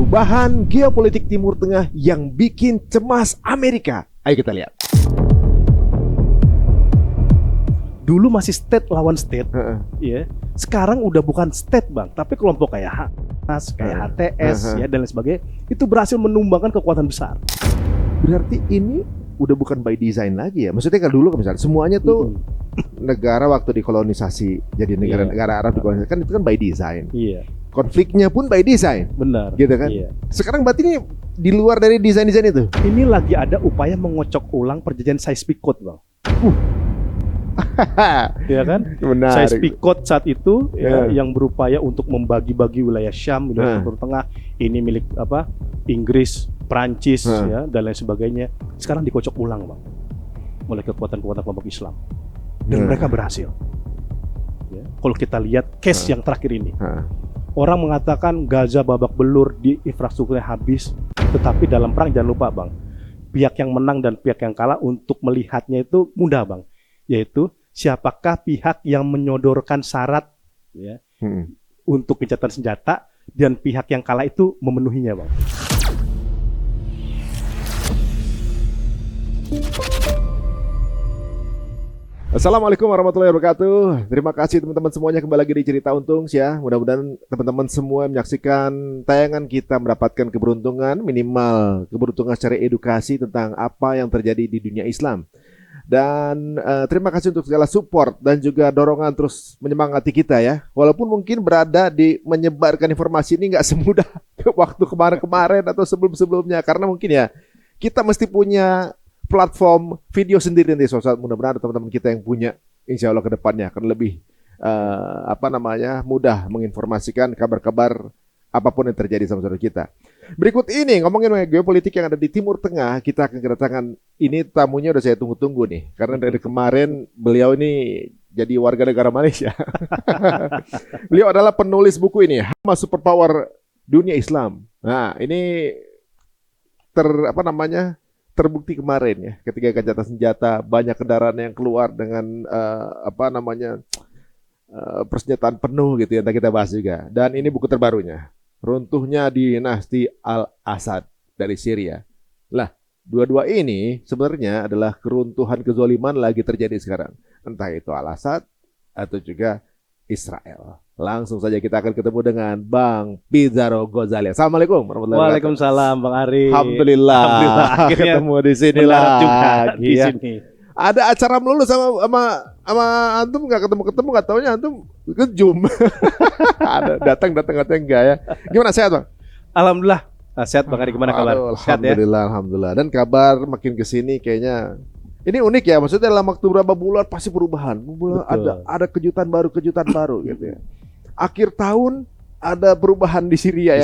Perubahan geopolitik Timur Tengah yang bikin cemas Amerika. Ayo kita lihat. Dulu masih state lawan state, ya. Sekarang udah bukan state bang, tapi kelompok kayak Hamas, kayak HTS, ya dan lain sebagainya, itu berhasil menumbangkan kekuatan besar. Berarti ini udah bukan by design lagi ya. Maksudnya kalau dulu misalnya semuanya tuh negara waktu dikolonisasi, jadi negara Arab dikolonisasi kan itu kan by design. Iya. Konfliknya pun by design. Benar. Gitu kan? Iya. Sekarang berarti ini di luar dari desain-desain itu. Ini lagi ada upaya mengocok ulang perjanjian Sykes-Picot bang. Ya kan? Menarik. Sykes-Picot saat itu yang berupaya untuk membagi-bagi wilayah Syam, wilayah Timur Tengah, ini milik apa? Inggris, Prancis, ya dan lain sebagainya. Sekarang dikocok ulang bang oleh kekuatan-kekuatan kelompok Islam dan mereka berhasil. Ya. Kalau kita lihat case yang terakhir ini, orang mengatakan Gaza babak belur, di infrastrukturnya habis, tetapi dalam perang jangan lupa bang, pihak yang menang dan pihak yang kalah untuk melihatnya itu mudah bang, yaitu siapakah pihak yang menyodorkan syarat ya, untuk gencatan senjata dan pihak yang kalah itu memenuhinya bang. Assalamualaikum warahmatullahi wabarakatuh. Terima kasih teman-teman semuanya kembali lagi di Cerita Untung ya. Mudah-mudahan teman-teman semua menyaksikan tayangan kita mendapatkan keberuntungan, minimal keberuntungan secara edukasi tentang apa yang terjadi di dunia Islam. Dan terima kasih untuk segala support dan juga dorongan terus menyemangati kita ya. Walaupun mungkin berada di menyebarkan informasi ini nggak semudah waktu kemarin-kemarin atau sebelum-sebelumnya, karena mungkin ya kita mesti punya platform video sendiri nanti. Mudah-mudahan teman-teman kita yang punya, insya Allah kedepannya akan lebih mudah menginformasikan kabar-kabar apapun yang terjadi sama saudara kita. Berikut ini ngomongin geopolitik yang ada di Timur Tengah, kita akan kedatangan ini tamunya udah saya tunggu-tunggu nih, karena dari kemarin beliau ini jadi warga negara Malaysia. Beliau adalah penulis buku ini, Hamas Superpower Dunia Islam. Nah, ini terbukti kemarin ya, ketika gencatan senjata banyak kendaraan yang keluar dengan persenjataan penuh gitu ya, kita bahas juga. Dan ini buku terbarunya, runtuhnya dinasti Al-Assad dari Syria. Lah, dua-dua ini sebenarnya adalah keruntuhan kezaliman lagi terjadi sekarang, entah itu Al-Assad atau juga Israel. Langsung saja kita akan ketemu dengan Bang Pizarro Ghazali. Assalamualaikum warahmatullahi wabarakatuh. Waalaikumsalam Bang Ari. Alhamdulillah akhirnya ketemu di sini lagi di sini. Ada acara melulu sama antum, nggak ketemu nggak taunya antum ke Zoom. Ada datang enggak ya. Gimana, sehat Bang? Alhamdulillah sehat Bang Ari, gimana kabar? Sehat ya? Alhamdulillah. Dan kabar makin kesini kayaknya ini unik ya, maksudnya dalam waktu berapa bulan pasti perubahan. Ada kejutan baru gitu ya. Akhir tahun ada perubahan di Syria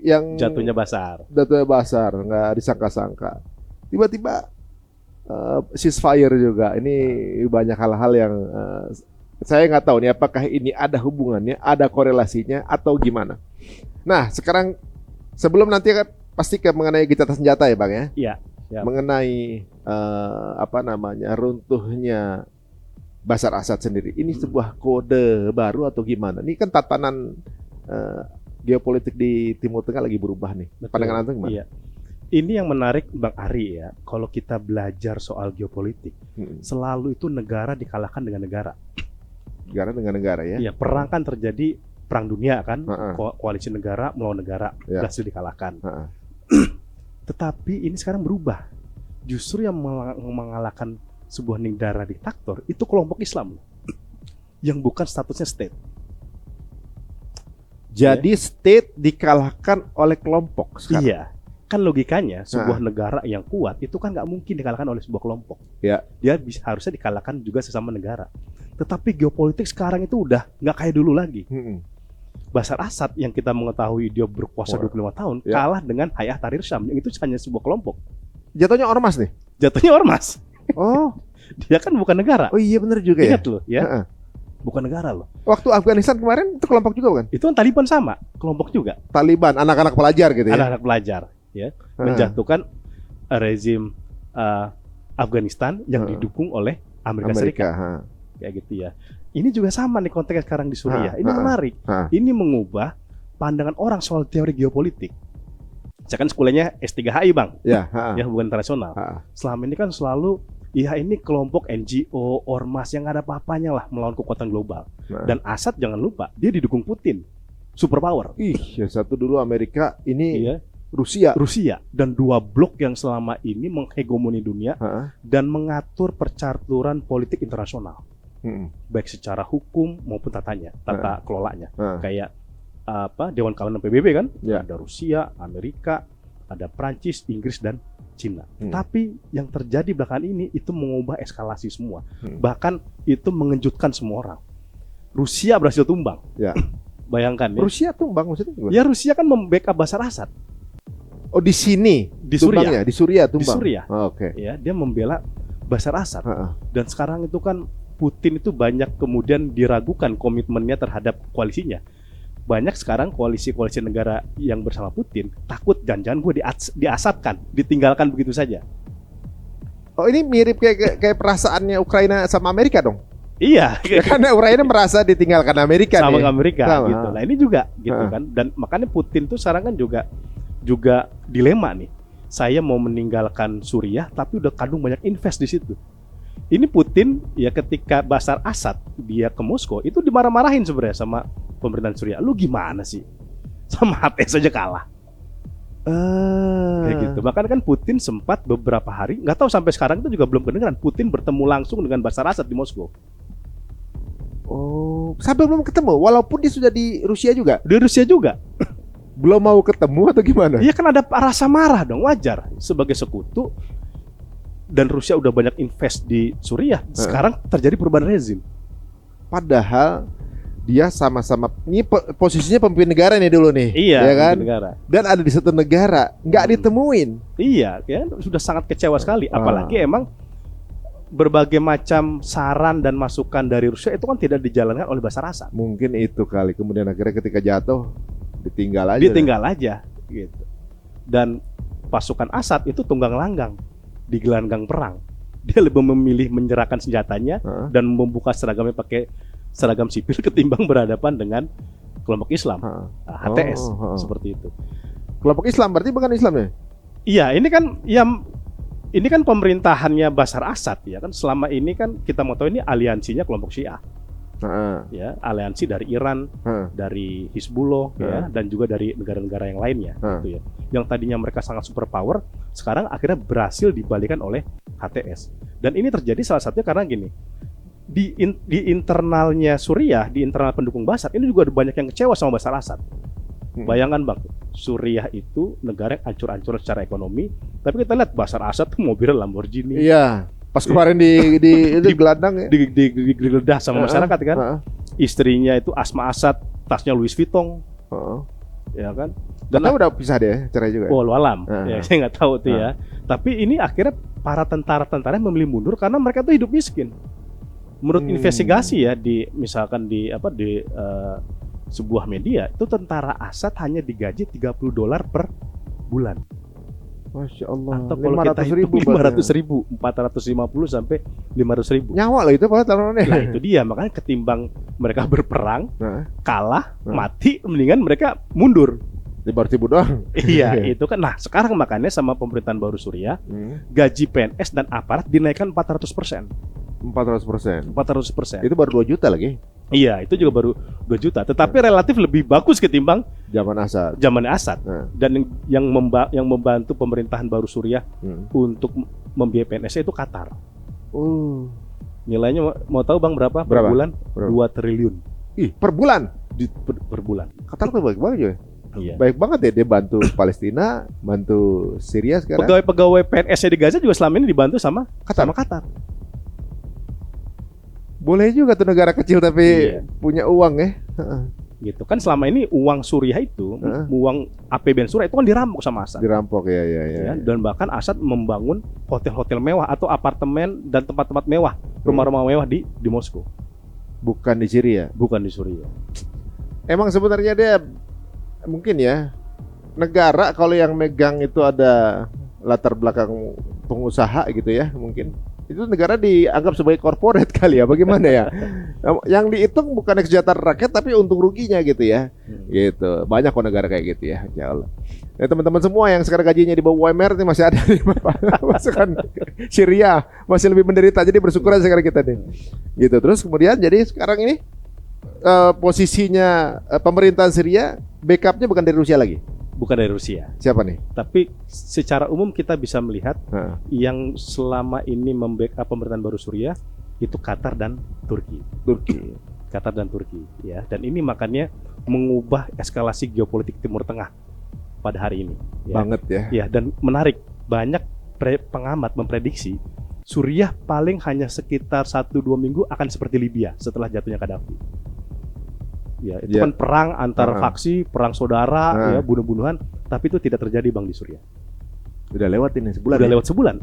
yang jatuhnya basar, nggak disangka-sangka. Tiba-tiba ceasefire juga. Ini banyak hal-hal yang saya nggak tahu nih, apakah ini ada hubungannya, ada korelasinya atau gimana. Nah, sekarang sebelum nanti kan pasti mengenai gencatan senjata ya Bang ya. Iya. Mengenai runtuhnya Bashar Assad sendiri. Ini sebuah kode baru atau gimana? Ini kan tatanan geopolitik di Timur Tengah lagi berubah nih. Betul. Pandangan Anda gimana? Iya. Ini yang menarik Bang Ari ya. Kalau kita belajar soal geopolitik, selalu itu negara dikalahkan dengan negara. Negara dengan negara ya? Iya, perang kan terjadi, perang dunia kan, koalisi negara melawan negara, berhasil dikalahkan. Tetapi ini sekarang berubah. Justru yang mengalahkan sebuah negara diktator itu kelompok Islam yang bukan statusnya state. Jadi state dikalahkan oleh kelompok sekarang. Iya. Kan logikanya sebuah negara yang kuat itu kan nggak mungkin dikalahkan oleh sebuah kelompok. Ya. Dia harusnya dikalahkan juga sesama negara. Tetapi geopolitik sekarang itu udah nggak kayak dulu lagi. Bashar Assad yang kita mengetahui dia berkuasa 25 tahun kalah dengan Hayat Tahrir Syam yang itu hanya sebuah kelompok. Jatuhnya ormas nih? Jatuhnya ormas. Oh, dia kan bukan negara. Oh iya benar juga. Ingat loh ya. Bukan negara loh. Waktu Afghanistan kemarin itu kelompok juga bukan? Itu kan Taliban sama, kelompok juga. Taliban, anak-anak pelajar gitu ya. Anak-anak pelajar ya, menjatuhkan rezim Afghanistan yang didukung oleh Amerika Serikat. Kayak gitu ya. Ini juga sama nih konteksnya sekarang di Suriah. Ini menarik. Ini mengubah pandangan orang soal teori geopolitik. Saya kan sekolahnya S3HI Bang, Ya, ya hubungan internasional. Selama ini kan selalu ya ini kelompok NGO, ormas yang nggak ada apa-apanya lah melawan kekuatan global. Dan Assad jangan lupa dia didukung Putin, superpower. Ya satu dulu Amerika, ini Iya. Rusia. Dan dua blok yang selama ini menghegemoni dunia dan mengatur percaturan politik internasional, baik secara hukum maupun tata kelolanya. Kayak Dewan Keamanan PBB kan, ada Rusia, Amerika, ada Prancis, Inggris dan Cina. Tapi yang terjadi belakangan ini itu mengubah eskalasi semua. Bahkan itu mengejutkan semua orang. Rusia berhasil tumbang. Ya. Bayangkan ya. Rusia tumbang maksudnya gimana? Ya Rusia kan membackup Bashar Assad. Oh di sini Di Suriah. Di Suriah tumbang. Di Suriah. Oke. Ya, dia membela Bashar Assad. Dan sekarang itu kan Putin itu banyak kemudian diragukan komitmennya terhadap koalisinya. Banyak sekarang koalisi-koalisi negara yang bersama Putin takut jangan-jangan gue diasapkan, ditinggalkan begitu saja. Oh ini mirip kayak perasaannya Ukraina sama Amerika dong? Iya, ya, karena Ukraina merasa ditinggalkan Amerika sama nih. Amerika sama. Gitu. Nah ini juga gitu kan. Dan makanya Putin tuh sekarang kan juga dilema nih. Saya mau meninggalkan Suriah tapi udah kandung banyak invest di situ. Ini Putin ya ketika Bashar Assad dia ke Moskow itu dimarah-marahin sebenarnya sama pemerintahan Suriah. Lu gimana sih? Sama HTS saja kalah. Kayak gitu. Bahkan kan Putin sempat beberapa hari, nggak tahu sampai sekarang itu juga belum kedengaran Putin bertemu langsung dengan Bashar Assad di Moskow. Oh, sampai belum ketemu walaupun dia sudah di Rusia juga. Di Rusia juga. Belum mau ketemu atau gimana? Iya kan ada rasa marah dong, wajar sebagai sekutu. Dan Rusia udah banyak invest di Suriah. Sekarang terjadi perubahan rezim. Padahal dia sama-sama ini posisinya pemimpin negara nih dulu nih. Iya ya kan? Negara. Dan ada di satu negara nggak ditemuin. Iya, ya sudah sangat kecewa sekali. Apalagi emang berbagai macam saran dan masukan dari Rusia itu kan tidak dijalankan oleh Bashar Assad. Mungkin itu kali. Kemudian akhirnya ketika jatuh ditinggal aja gitu. Dan pasukan Assad itu tunggang langgang di gelanggang perang. Dia lebih memilih menyerahkan senjatanya dan membuka seragamnya pakai seragam sipil ketimbang berhadapan dengan kelompok Islam, HTS seperti itu. Kelompok Islam berarti bukan Islam ya? Iya, ini kan pemerintahannya Bashar Assad ya kan. Selama ini kan kita mau tahu ini aliansinya kelompok Syiah. Ya, aliansi dari Iran, dari Hizbullah ya, dan juga dari negara-negara yang lainnya gitu ya. Yang tadinya mereka sangat superpower, sekarang akhirnya berhasil dibalikan oleh HTS. Dan ini terjadi salah satunya karena gini. Di internalnya Suriah, di internal pendukung Bashar, ini juga ada banyak yang kecewa sama Bashar Assad. Bayangkan Bang, Suriah itu negara yang hancur-hancur secara ekonomi, tapi kita lihat Bashar Assad tuh mobilnya Lamborghini. Iya. Pas kemarin di gelandang ya. Digeledah sama masyarakat kan. Istrinya itu Asma Assad, tasnya Louis Vuitton. Ya kan. Dan udah pisah deh, cerai juga. Oh, alam. Ya, saya nggak tahu tuh ya. Tapi ini akhirnya para tentara-tentara memilih mundur karena mereka tuh hidup miskin. Menurut investigasi ya misalkan di sebuah media itu tentara Assad hanya digaji $30 per bulan. Masya Allah. Atau kalau kita hitung 500.000, 450 sampai 500.000. Nyawa loh itu Pak taruhannya. Nah itu dia, makanya ketimbang mereka berperang, kalah, mati, mendingan mereka mundur. 500.000 doang. Iya, itu kan. Nah sekarang makanya sama pemerintahan baru Suriah, gaji PNS dan aparat dinaikkan 400%. 400%. Itu baru 2 juta lagi. Iya, itu juga baru 2 juta. Tetapi relatif lebih bagus ketimbang zaman Assad. Dan yang membantu pemerintahan baru Suriah untuk membiayai PNS itu Qatar. Nilainya mau tahu Bang berapa? Per bulan? 2 triliun. Ih, per bulan? Per bulan. Qatar tuh baik banget ya. Iya. Baik banget ya, dia bantu Palestina, bantu Syria sekarang. Pegawai-pegawai PNS-nya di Gaza juga selama ini dibantu sama Qatar. Boleh juga tuh negara kecil tapi punya uang ya. Gitu kan, selama ini uang Suriah itu, uang APBN Suriah itu kan dirampok sama Assad. Dirampok ya. Dan bahkan Assad membangun hotel-hotel mewah atau apartemen dan tempat-tempat mewah, rumah-rumah mewah di Moskow. Bukan di Syria. Bukan di Suriah. Emang sebenarnya dia mungkin ya negara kalau yang megang itu ada latar belakang pengusaha gitu ya mungkin. Itu negara dianggap sebagai korporat kali ya, bagaimana ya? Yang dihitung bukan kesejahteraan rakyat tapi untung ruginya gitu ya. Gitu. Banyak kok negara kayak gitu ya. Ya Allah. Ya, teman-teman semua yang sekarang gajinya di bawah UMR ini masih ada nih Bapak. Masukkan Syria masih lebih menderita. Jadi bersyukur aja sekarang kita nih. Gitu. Terus kemudian jadi sekarang ini posisinya pemerintahan Syria backupnya bukan dari Rusia lagi. Bukan dari Rusia. Siapa nih? Tapi secara umum kita bisa melihat yang selama ini membackup pemerintahan baru Suriah itu Qatar dan Turki. Qatar dan Turki ya. Dan ini makanya mengubah eskalasi geopolitik Timur Tengah pada hari ini. Ya. Banget ya. Ya, dan menarik, banyak pengamat memprediksi Suriah paling hanya sekitar 1-2 minggu akan seperti Libya setelah jatuhnya Gaddafi. Ya, itu kan perang antar faksi, perang saudara, ya, bunuh-bunuhan, tapi itu tidak terjadi Bang di Suriah. Udah lewat ini sebulan. Udah lewat sebulan.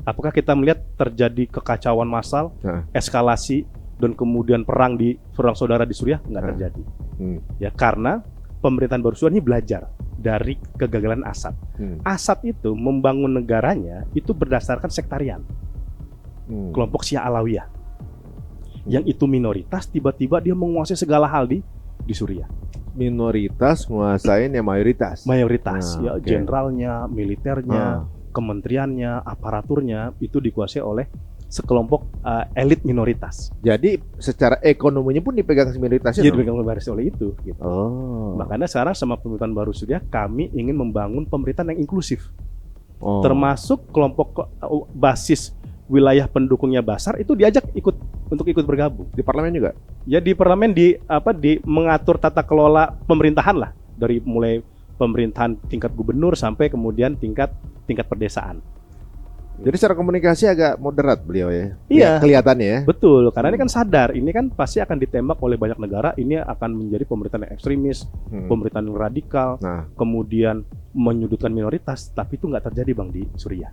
Apakah kita melihat terjadi kekacauan massal, eskalasi dan kemudian perang saudara di Suriah? Nggak terjadi. Ya, karena pemerintahan baru Suriah ini belajar dari kegagalan Assad. Assad itu membangun negaranya itu berdasarkan sektarian. Kelompok Syiah Alawiyah. Yang itu minoritas, tiba-tiba dia menguasai segala hal di Suriah. Minoritas menguasain yang mayoritas. Mayoritas, ya, jenderalnya, militernya, kementeriannya, aparaturnya itu dikuasai oleh sekelompok elit minoritas. Jadi secara ekonominya pun dipegang minoritasnya. Iya, dipegang oleh itu. Gitu. Oh. Makanya sekarang sama pemerintahan baru Suriah kami ingin membangun pemerintahan yang inklusif, termasuk kelompok basis wilayah pendukungnya Bashar itu diajak untuk ikut bergabung di parlemen juga. Ya, di parlemen di mengatur tata kelola pemerintahan lah, dari mulai pemerintahan tingkat gubernur sampai kemudian tingkat perdesaan. Jadi secara komunikasi agak moderat beliau ya. Iya, kelihatannya ya. Betul, karena ini kan sadar, ini kan pasti akan ditembak oleh banyak negara, ini akan menjadi pemerintahan yang ekstremis, pemerintahan yang radikal, kemudian menyudutkan minoritas, tapi itu nggak terjadi Bang di Suriah.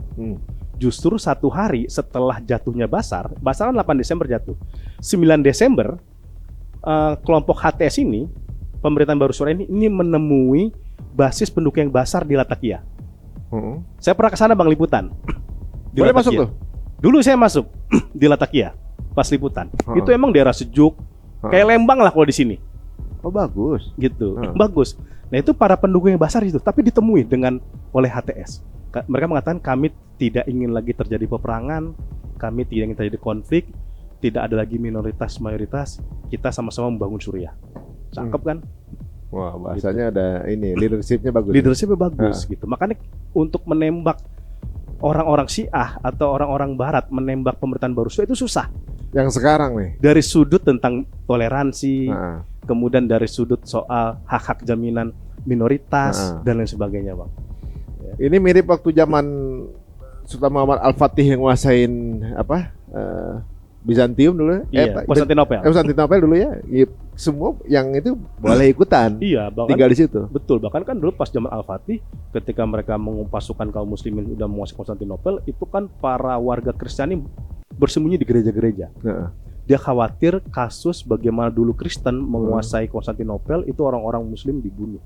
Justru 1 hari setelah jatuhnya Bashar kan 8 Desember jatuh. 9 Desember kelompok HTS ini, pemerintahan baru Suriah ini menemui basis pendukung yang Bashar di Latakia. Saya pernah ke sana Bang liputan. Boleh masuk tuh? Dulu saya masuk di Latakia pas liputan. Itu emang daerah sejuk, kayak Lembang lah kalau di sini. Oh bagus. Gitu, bagus. Nah itu para pendukung yang Bashar itu, tapi ditemui oleh HTS. Mereka mengatakan kami tidak ingin lagi terjadi peperangan, kami tidak ingin terjadi konflik, tidak ada lagi minoritas mayoritas, kita sama-sama membangun Suriah. Cakep kan? Wah, bahasanya gitu. Ada ini leadershipnya bagus. Leadershipnya bagus gitu. Makanya untuk menembak orang-orang Syiah atau orang-orang Barat menembak pemerintahan baru Suriah itu susah. Yang sekarang nih. Dari sudut tentang toleransi, kemudian dari sudut soal hak-hak jaminan minoritas dan lain sebagainya, Bang. Ya. Ini mirip waktu zaman Sultan Muhammad Al-Fatih yang nguasain Bizantium dulu. Konstantinopel dulu ya. Semua yang itu boleh ikutan. Iya, tinggal di situ. Betul. Bahkan kan dulu pas zaman Al-Fatih, ketika mereka pasukan kaum muslimin udah menguasai Konstantinopel, itu kan para warga Kristiani bersembunyi di gereja-gereja. Dia khawatir kasus bagaimana dulu Kristen menguasai Konstantinopel, itu orang-orang muslim dibunuh.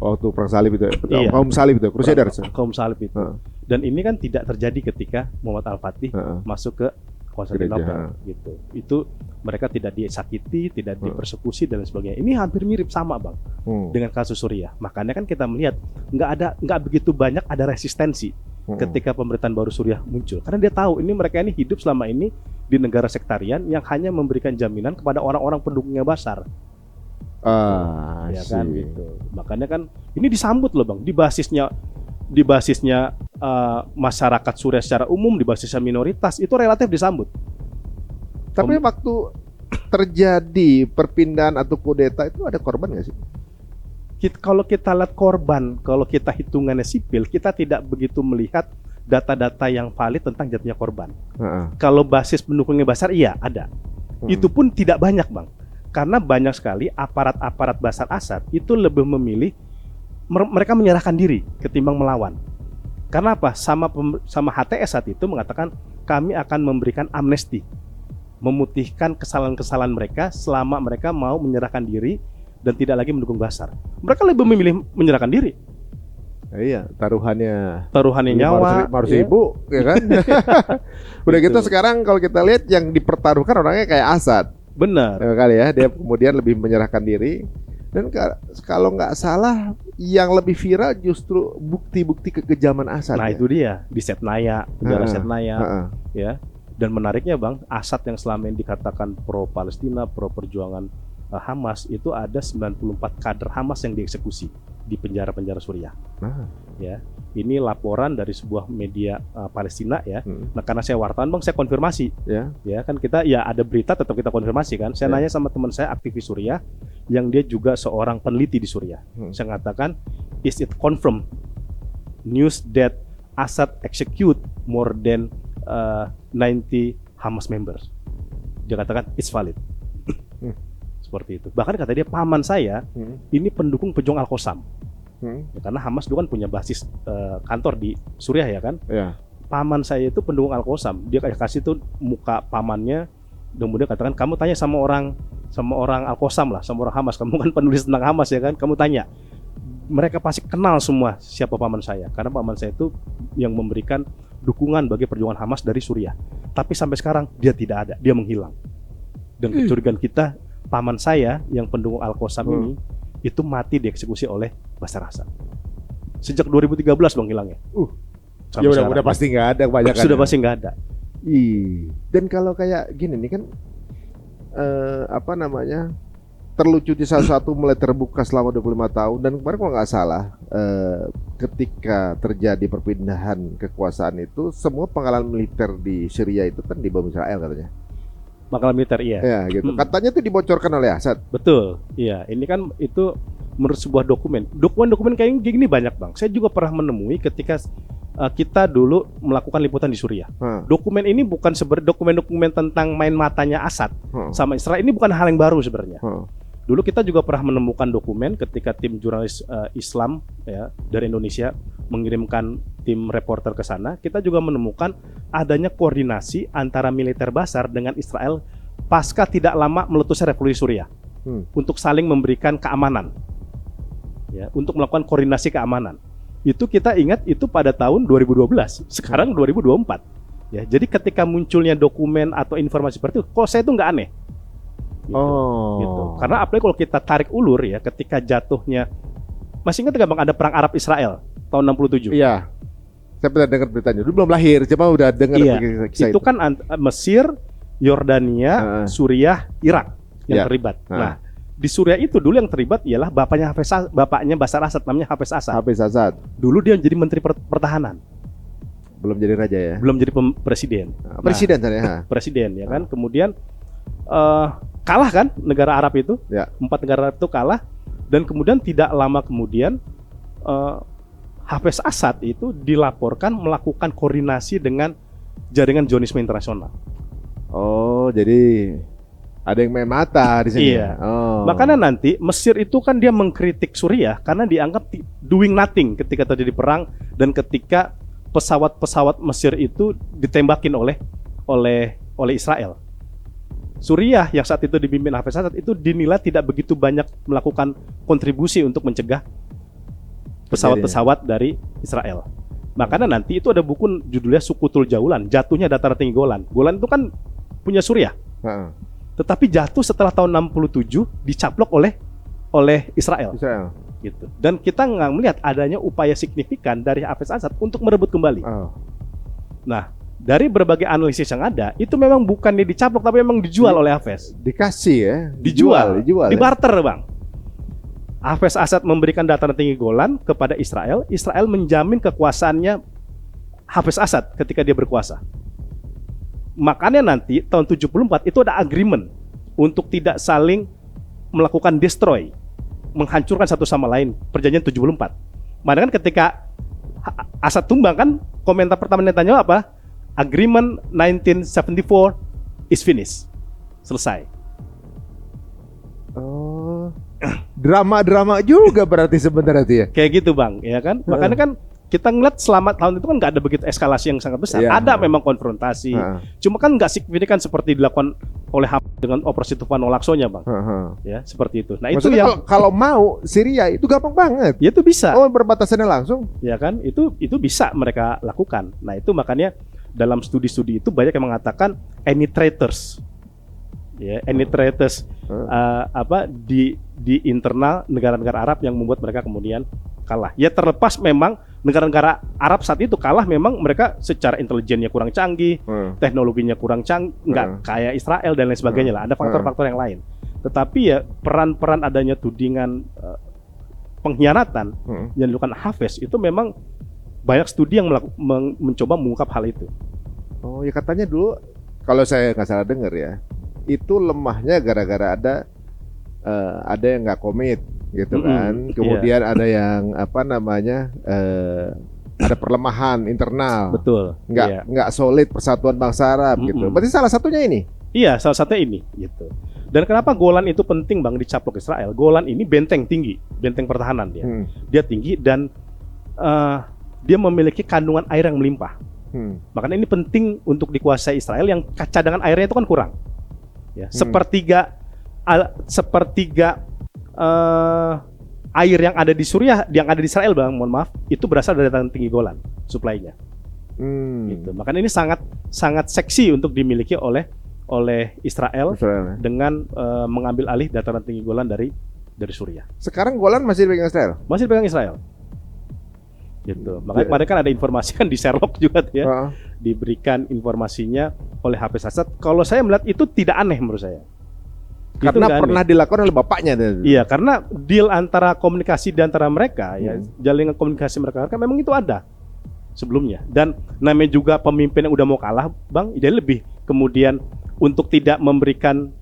Waktu perang salib itu, kaum salib itu, Crusaders. Kaum salib itu. Dan ini kan tidak terjadi ketika Muhammad Al-Fatih masuk ke Konstantinopel gitu. Itu mereka tidak disakiti, tidak dipersekusi dan lain sebagainya. Ini hampir mirip sama Bang dengan kasus Suriah. Makanya kan kita melihat nggak begitu banyak ada resistensi ketika pemerintahan baru Suriah muncul. Karena dia tahu mereka ini hidup selama ini di negara sektarian yang hanya memberikan jaminan kepada orang-orang pendukungnya Bashar. Ya kan gitu. Makanya kan ini disambut loh Bang, di basisnya masyarakat Suriah secara umum, di basisnya minoritas itu relatif disambut. Tapi waktu terjadi perpindahan atau kudeta itu ada korban nggak sih? Kalau kita lihat korban, kalau kita hitungannya sipil, kita tidak begitu melihat data-data yang valid tentang jatuhnya korban. Kalau basis pendukungnya Bashar, iya ada. Itu pun tidak banyak Bang, karena banyak sekali aparat-aparat Bashar Assad itu lebih memilih mereka menyerahkan diri ketimbang melawan. Karena apa? Sama HTS saat itu mengatakan kami akan memberikan amnesti, memutihkan kesalahan-kesalahan mereka selama mereka mau menyerahkan diri dan tidak lagi mendukung Bashar. Mereka lebih memilih menyerahkan diri. Iya, taruhannya nyawa, 500.000 ya kan. Udah gitu sekarang kalau kita lihat yang dipertaruhkan orangnya kayak Assad. Benar. Kali ya, dia kemudian lebih menyerahkan diri. Dan kalau nggak salah yang lebih viral justru bukti-bukti kekejaman Assad. Nah ya? itu dia di Setnaya, penjara Setnaya, ya. Dan menariknya Bang, Assad yang selama ini dikatakan pro Palestina, pro perjuangan Hamas, itu ada 94 kader Hamas yang dieksekusi di penjara-penjara Suriah. Ya, ini laporan dari sebuah media Palestina ya. Nah karena saya wartawan Bang, saya konfirmasi. Ya kan kita ya ada berita tetap kita konfirmasi kan. Saya nanya sama teman saya aktivis Suriah yang dia juga seorang peneliti di Suriah. Saya katakan, is it confirmed news that Assad execute more than 90 Hamas members? Dia katakan it's valid. Seperti itu. Bahkan kata dia paman saya ini pendukung pejuang Al-Qassam. Ya, karena Hamas dulu kan punya basis kantor di Suriah ya kan. Paman saya itu pendukung Al-Qassam. Dia kasih tuh muka pamannya. Kemudian katakan kamu tanya sama orang Al-Qassam lah, sama orang Hamas. Kamu kan penulis tentang Hamas ya kan. Kamu tanya. Mereka pasti kenal semua siapa paman saya. Karena paman saya itu yang memberikan dukungan bagi perjuangan Hamas dari Suriah. Tapi sampai sekarang dia tidak ada. Dia menghilang. Dan kecurigaan kita, paman saya yang pendukung Al-Qassam ini itu mati dieksekusi oleh Bashar Assad. Sejak 2013 Bang hilangnya. Ya udah pasti nggak ada kebanyakan. Sudah pasti nggak ada. Dan kalau kayak gini nih kan terlucu di salah satu mulai terbuka selama 25 tahun dan kemarin kalau nggak salah ketika terjadi perpindahan kekuasaan itu semua pengalaman militer di Syria itu kan di bawah Israel katanya. Pangkalan militer iya. Ya gitu. Katanya itu dibocorkan oleh Assad. Betul. Iya, ini kan itu menurut sebuah dokumen. Dokumen kayak gini banyak Bang. Saya juga pernah menemui ketika kita dulu melakukan liputan di Suriah. Dokumen ini bukan sebenarnya dokumen-dokumen tentang main matanya Assad sama Israel. Ini bukan hal yang baru sebenarnya. Dulu kita juga pernah menemukan dokumen ketika tim jurnalis Islam ya dari Indonesia mengirimkan tim reporter ke sana. Kita juga menemukan adanya koordinasi antara militer Bashar dengan Israel pasca tidak lama meletusnya revolusi Suriah untuk saling memberikan keamanan, ya, untuk melakukan koordinasi keamanan. Itu kita ingat itu pada tahun 2012. Sekarang 2024. Ya, jadi ketika munculnya dokumen atau informasi seperti itu, kok saya itu nggak aneh. Gitu. Karena apalagi kalau kita tarik ulur ya, ketika jatuhnya, masih ingat nggak Bang ada perang Arab Israel tahun 67? Iya, saya pernah dengar beritanya. Dulu belum lahir, cuma udah dengar. Iya, itu kan Mesir, Yordania, Suriah, Irak yang terlibat. Nah, di Suriah itu dulu yang terlibat ialah bapaknya Bashar Assad, namanya Hafiz Assad. Dulu dia menjadi Menteri Pertahanan. Belum jadi raja ya? Belum jadi presiden. Presiden ya? Presiden ya kan. Kemudian kalah kan negara Arab itu, 4 negara Arab itu kalah, dan kemudian tidak lama kemudian Hafiz Assad itu dilaporkan melakukan koordinasi dengan jaringan Zionisme internasional. Oh, jadi ada yang main mata di sini. Iya. Makanya nanti Mesir itu kan dia mengkritik Suriah karena dianggap doing nothing ketika terjadi perang dan ketika pesawat-pesawat Mesir itu ditembakin oleh Israel. Suriah yang saat itu dipimpin Hafiz Assad itu dinilai tidak begitu banyak melakukan kontribusi untuk mencegah pesawat-pesawat dari Israel. Makanya nanti itu ada buku judulnya Sukutul Jaulan, jatuhnya dataran tinggi Golan. Golan itu kan punya Suriah. Tetapi jatuh setelah tahun 67 dicaplok oleh Israel. Gitu. Dan kita nggak melihat adanya upaya signifikan dari Hafiz Assad untuk merebut kembali. Nah, dari berbagai analisis yang ada, itu memang bukannya dicaplok tapi memang dijual oleh Hafiz. Dikasih ya? Dijual dibarter Bang. Hafiz Assad memberikan dataran tinggi Golan kepada Israel. Israel menjamin kekuasaannya Hafiz Assad ketika dia berkuasa. Makanya nanti tahun 74 itu ada agreement untuk tidak saling melakukan destroy, menghancurkan satu sama lain. Perjanjian 74. Makanya kan ketika Assad tumbang kan komentar pertama Netanyahu apa? Agreement 1974 is finished. Selesai. Drama-drama juga berarti sebenarnya ya. Kayak gitu Bang, ya kan? Makanya kan kita ngeliat selama tahun itu kan nggak ada begitu eskalasi yang sangat besar. Iya. Ada memang konfrontasi, cuma kan nggak signifikan seperti dilakukan oleh Hamas dengan operasi Tufan Laksonya, Bang. Ya, seperti itu. Nah, maksudnya itu yang kalau mau Syria itu gampang banget. ya itu bisa. Oh, berbatasannya langsung. Ya kan, itu bisa mereka lakukan. Nah, itu makanya dalam studi-studi itu banyak yang mengatakan any traitors. Ya, any traitors di internal negara-negara Arab yang membuat mereka kemudian kalah. Ya terlepas memang negara-negara Arab saat itu kalah, memang mereka secara intelijennya kurang canggih, teknologinya kurang canggih, nggak kayak Israel dan lain sebagainya lah. Ada faktor-faktor yang lain. Tetapi ya peran-peran adanya tudingan pengkhianatan yang dilakukan Hafez itu memang banyak studi yang mencoba mengungkap hal itu. Oh ya, katanya dulu kalau saya nggak salah dengar ya, itu lemahnya gara-gara ada yang nggak komit gitu kan. Kemudian ada yang ada perlemahan internal. Betul. Nggak solid persatuan bangsa Arab gitu. Berarti salah satunya ini. Iya, salah satunya ini gitu. Dan kenapa Golan itu penting, Bang, dicaplok Israel? Golan ini benteng tinggi, benteng pertahanan dia. Dia tinggi dan dia memiliki kandungan air yang melimpah. Makanya ini penting untuk dikuasai Israel yang cadangan airnya itu kan kurang. Ya, sepertiga air yang ada di Suriah, yang ada di Israel, Bang, mohon maaf, itu berasal dari dataran tinggi Golan, suplainya. Gitu. Makanya ini sangat seksi untuk dimiliki oleh Israel dengan mengambil alih dataran tinggi Golan dari Suriah. Sekarang Golan masih dipegang Israel? Masih dipegang Israel. Gitu. Makanya kemarin kan ada informasi kan di Sherlock juga ya, diberikan informasinya oleh Hafez Assad. Kalau saya melihat itu tidak aneh menurut saya. Karena pernah dilakukan oleh bapaknya. Iya, karena deal antara komunikasi di antara mereka, ya, jaringan komunikasi mereka kan memang itu ada sebelumnya. Dan namanya juga pemimpin yang udah mau kalah, Bang, jadi lebih kemudian untuk tidak memberikan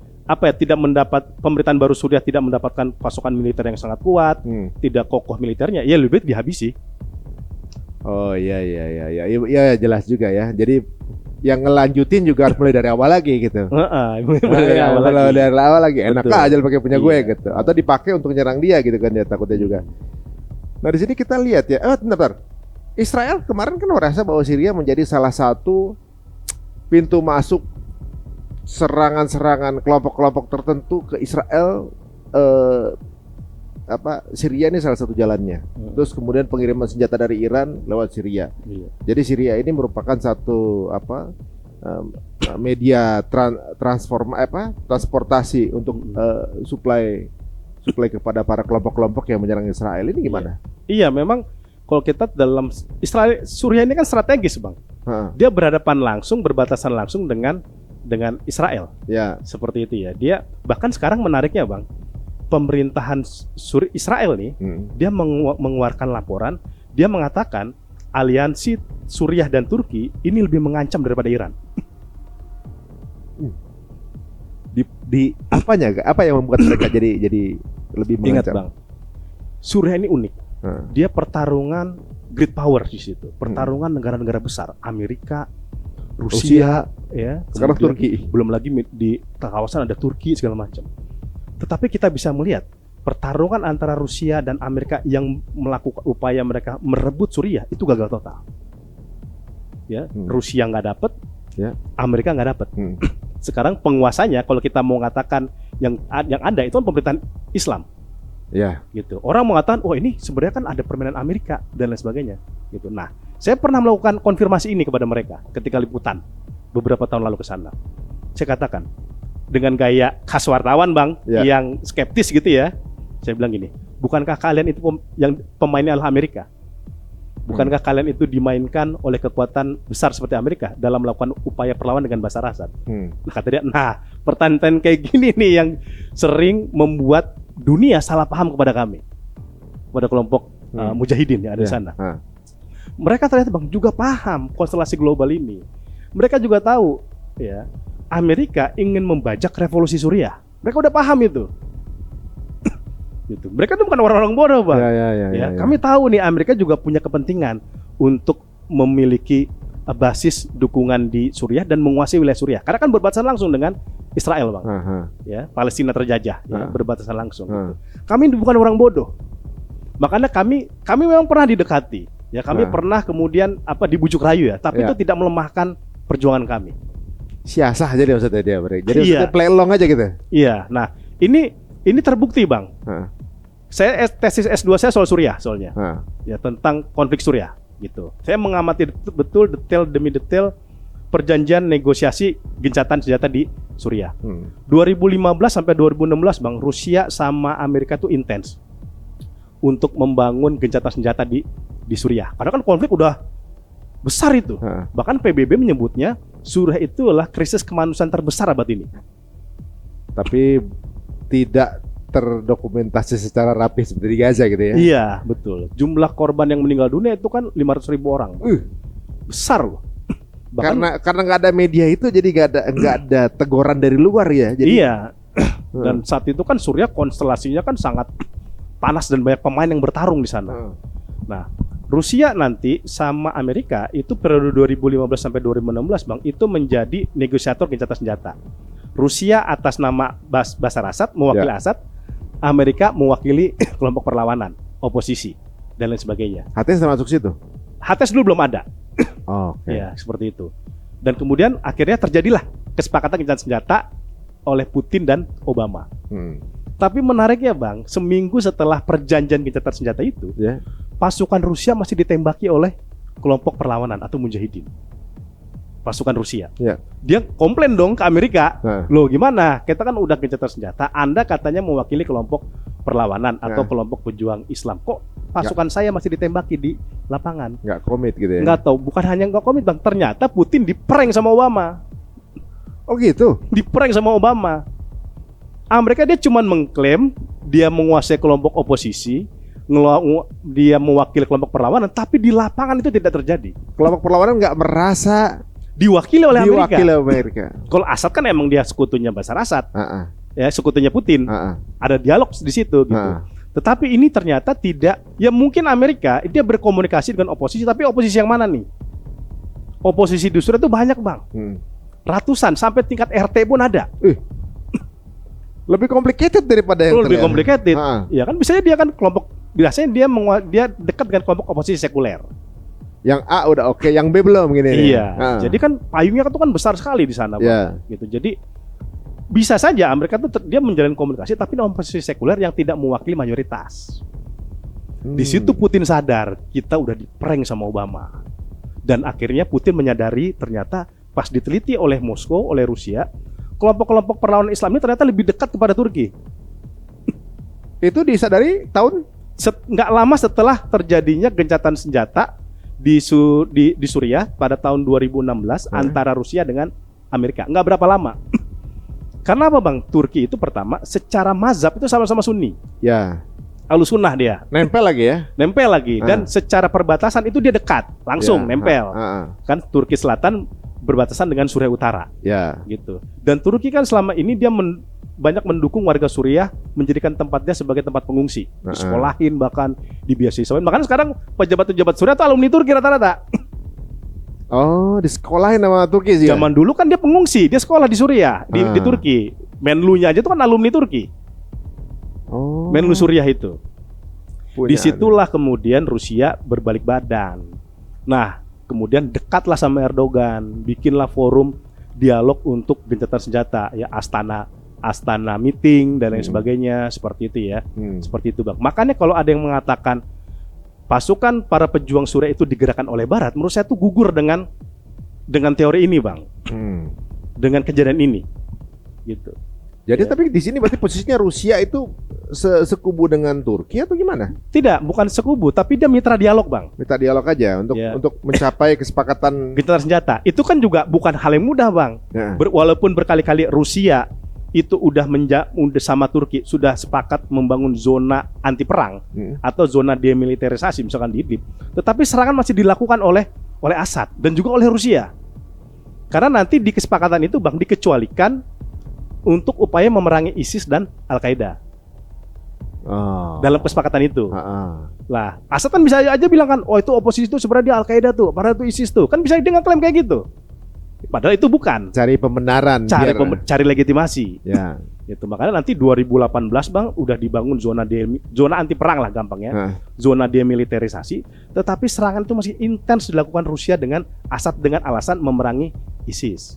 tidak mendapat pemerintahan baru Suriah tidak mendapatkan pasukan militer yang sangat kuat, tidak kokoh militernya, ya lebih baik dihabisi. Oh iya jelas juga ya. Jadi yang ngelanjutin juga harus mulai dari awal lagi gitu. Mulai dari awal lagi. Enak aja pakai punya gue gitu. Atau dipakai untuk nyerang dia gitu kan, dia takutnya juga. Nah di sini kita lihat ya. Bentar. Israel kemarin kan merasa bahwa Syria menjadi salah satu pintu masuk serangan-serangan kelompok-kelompok tertentu ke Israel. Syria ini salah satu jalannya. Terus kemudian pengiriman senjata dari Iran lewat Syria. Jadi Syria ini merupakan satu media transportasi untuk suplai kepada para kelompok-kelompok yang menyerang Israel. Ini gimana? Iya, memang kalau kita dalam Suriah ini kan strategis, Bang. Dia berhadapan langsung, berbatasan langsung dengan Israel. Ya. Seperti itu ya. Dia bahkan sekarang menariknya, Bang, pemerintahan Israel nih, dia mengeluarkan laporan, dia mengatakan aliansi Suriah dan Turki ini lebih mengancam daripada Iran. Apa yang membuat mereka jadi lebih mengancam? Ingat, Bang, Suriah ini unik. Dia pertarungan great power di situ, pertarungan negara-negara besar, Amerika, Rusia, ya, sekarang Turki. Belum lagi di kawasan ada Turki segala macam. Tetapi kita bisa melihat pertarungan antara Rusia dan Amerika yang melakukan upaya mereka merebut Suriah itu gagal total. Ya, Rusia nggak dapat, Amerika nggak dapat. Sekarang penguasanya, kalau kita mau mengatakan yang ada itu kan pemerintahan Islam. Ya, gitu. Orang mengatakan, oh ini sebenarnya kan ada permainan Amerika dan lain sebagainya. Gitu. Nah, saya pernah melakukan konfirmasi ini kepada mereka ketika liputan beberapa tahun lalu ke sana. Saya katakan dengan gaya khas wartawan, Bang, yang skeptis gitu ya. Saya bilang gini, bukankah kalian itu yang pemainnya adalah Amerika? Bukankah kalian itu dimainkan oleh kekuatan besar seperti Amerika dalam melakukan upaya perlawanan dengan Bashar Assad? Nah, kata dia, pertanyaan kayak gini nih yang sering membuat dunia salah paham kepada kami, kepada kelompok mujahidin yang ada di sana. Mereka ternyata, Bang, juga paham konstelasi global ini. Mereka juga tahu, ya, Amerika ingin membajak revolusi Suriah. Mereka udah paham itu. Gitu. Mereka itu bukan orang-orang bodoh, Bang. Ya. Kami tahu nih Amerika juga punya kepentingan untuk memiliki basis dukungan di Suriah dan menguasai wilayah Suriah. Karena kan berbatasan langsung dengan Israel, Bang. Ya, Palestina terjajah, ya, berbatasan langsung. Gitu. Kami bukan orang bodoh. Makanya kami memang pernah didekati. Ya kami pernah kemudian dibujuk rayu ya, tapi itu tidak melemahkan perjuangan kami. Siasah aja dia maksudnya dia. Jadi maksudnya play along aja gitu. Iya. Nah, ini terbukti, Bang. Saya tesis S2 saya soal Suriah soalnya. Ya, tentang konflik Suriah gitu. Saya mengamati betul detail demi detail perjanjian negosiasi gencatan senjata di Suriah. 2015 sampai 2016, Bang, Rusia sama Amerika tuh intens untuk membangun gencatan senjata di Suriah. Karena kan konflik udah besar itu. Bahkan PBB menyebutnya Suriah itu adalah krisis kemanusiaan terbesar abad ini. Tapi tidak terdokumentasi secara rapi seperti di Gaza gitu ya. Iya, betul. Jumlah korban yang meninggal dunia itu kan 500.000 orang. Besar loh. Bahkan, karena nggak ada media itu, jadi nggak ada teguran dari luar ya. Jadi, iya. Dan saat itu kan Suriah konstelasinya kan sangat panas dan banyak pemain yang bertarung di sana. Nah, Rusia nanti sama Amerika itu periode 2015 sampai 2016, Bang, itu menjadi negosiator gencatan senjata. Rusia atas nama Bashar Assad mewakili Assad, Amerika mewakili kelompok perlawanan, oposisi dan lain sebagainya. HTS termasuk situ? HTS dulu belum ada. Okay. Ya, seperti itu. Dan kemudian akhirnya terjadilah kesepakatan gencatan senjata oleh Putin dan Obama. Tapi menariknya, Bang, seminggu setelah perjanjian gencatan senjata itu, pasukan Rusia masih ditembaki oleh kelompok perlawanan atau mujahidin. Pasukan Rusia. Dia komplain dong ke Amerika. Loh, gimana? Kita kan udah gencatan senjata, Anda katanya mewakili kelompok perlawanan atau kelompok pejuang Islam. Kok pasukan saya masih ditembaki di lapangan? Nggak komit gitu ya? Nggak tahu. Bukan hanya nggak komit, Bang. Ternyata Putin diprank sama Obama. Oh gitu? Diprank sama Obama. Amerika dia cuma mengklaim dia menguasai kelompok oposisi, dia mewakili kelompok perlawanan, tapi di lapangan itu tidak terjadi. Kelompok perlawanan nggak merasa diwakili oleh Amerika. Kalau Assad kan emang dia sekutunya Bashar Assad, ya sekutunya Putin. Ada dialog di situ gitu. Tetapi ini ternyata tidak. Ya mungkin Amerika dia berkomunikasi dengan oposisi, tapi oposisi yang mana nih? Oposisi di Suriah itu banyak, Bang. Ratusan, sampai tingkat RT pun ada. Lebih complicated daripada yang lebih complicated. Ya kan biasanya dia kan kelompok, biasanya dia dekat dengan kelompok oposisi sekuler. Yang A udah oke, yang B belum gini. Iya. Jadi kan payungnya itu kan besar sekali di sana, Bang. Gitu. Jadi bisa saja Amerika itu dia menjalin komunikasi tapi dengan oposisi sekuler yang tidak mewakili mayoritas. Di situ Putin sadar kita udah diprank sama Obama. Dan akhirnya Putin menyadari ternyata pas diteliti oleh Moskow, oleh Rusia, kelompok-kelompok perlawanan Islam ini ternyata lebih dekat kepada Turki. Itu disadari tahun? Nggak lama setelah terjadinya gencatan senjata di Suriah pada tahun 2016 antara Rusia dengan Amerika. Nggak berapa lama. Karena apa, Bang? Turki itu pertama secara mazhab itu sama-sama Sunni. Ya. Ahlus Sunnah dia. Nempel lagi ya? Nempel lagi. Dan secara perbatasan itu dia dekat, langsung nempel. Kan Turki Selatan berbatasan dengan Suriah Utara. Gitu. Dan Turki kan selama ini dia banyak mendukung warga Suriah, menjadikan tempatnya sebagai tempat pengungsi, disekolahin, bahkan dibiayai. Makanya sekarang pejabat-pejabat Suriah itu alumni Turki rata-rata. Oh, disekolahin sama Turki sih. Zaman dulu kan dia pengungsi, dia sekolah di Suriah, di Turki. Menlunya aja itu kan alumni Turki. Menlu Suriah itu. Disitulah kemudian Rusia berbalik badan. Nah, kemudian dekatlah sama Erdogan, bikinlah forum dialog untuk gencatan senjata, ya Astana meeting dan lain sebagainya, seperti itu ya. Seperti itu, Bang. Makanya kalau ada yang mengatakan pasukan para pejuang Suriah itu digerakkan oleh Barat, menurut saya itu gugur dengan teori ini, Bang. Dengan kejadian ini. Gitu. Jadi tapi di sini berarti posisinya Rusia itu sekubu dengan Turki atau gimana? Tidak, bukan sekubu, tapi dia mitra dialog, Bang. Mitra dialog aja untuk mencapai kesepakatan gencatan senjata. Itu kan juga bukan hal yang mudah, Bang. Walaupun berkali-kali Rusia itu udah sama Turki sudah sepakat membangun zona anti perang atau zona demilitarisasi misalkan di Idlib, tetapi serangan masih dilakukan oleh Assad dan juga oleh Rusia. Karena nanti di kesepakatan itu, Bang, dikecualikan untuk upaya memerangi ISIS dan Al-Qaeda. Dalam kesepakatan itu. Lah, Assad kan bisa aja bilang kan, oh itu oposisi itu sebenarnya dia Al-Qaeda tuh, padahal itu ISIS tuh. Kan bisa dia ngeklaim kayak gitu. Padahal itu bukan. Cari pembenaran, Cari legitimasi. Ya. Itu makanya nanti 2018 Bang udah dibangun zona anti perang lah gampangnya. Zona demilitarisasi, tetapi serangan itu masih intens dilakukan Rusia dengan Assad dengan alasan memerangi ISIS.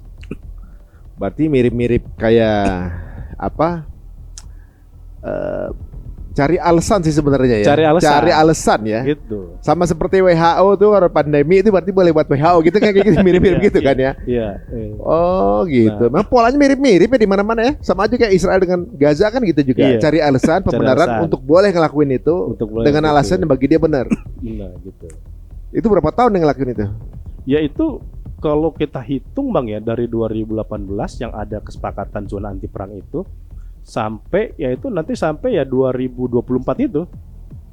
Berarti mirip-mirip kayak apa? Cari alasan sih sebenarnya ya. Cari alasan ya. Gitu. Sama seperti WHO tuh kalau pandemi itu berarti boleh buat WHO gitu kan, kayak gitu mirip-mirip gitu kan ya. Iya. Oh gitu. Memang polanya mirip-mirip ya di mana-mana ya. Sama aja kayak Israel dengan Gaza kan gitu juga. Iya. Cari alasan pembenaran untuk boleh ngelakuin itu dengan alasan yang bagi dia benar. Benar gitu. Itu berapa tahun yang ngelakuin itu? Ya itu kalau kita hitung Bang ya dari 2018 yang ada kesepakatan zona anti perang itu sampai ya itu nanti sampai ya 2024 itu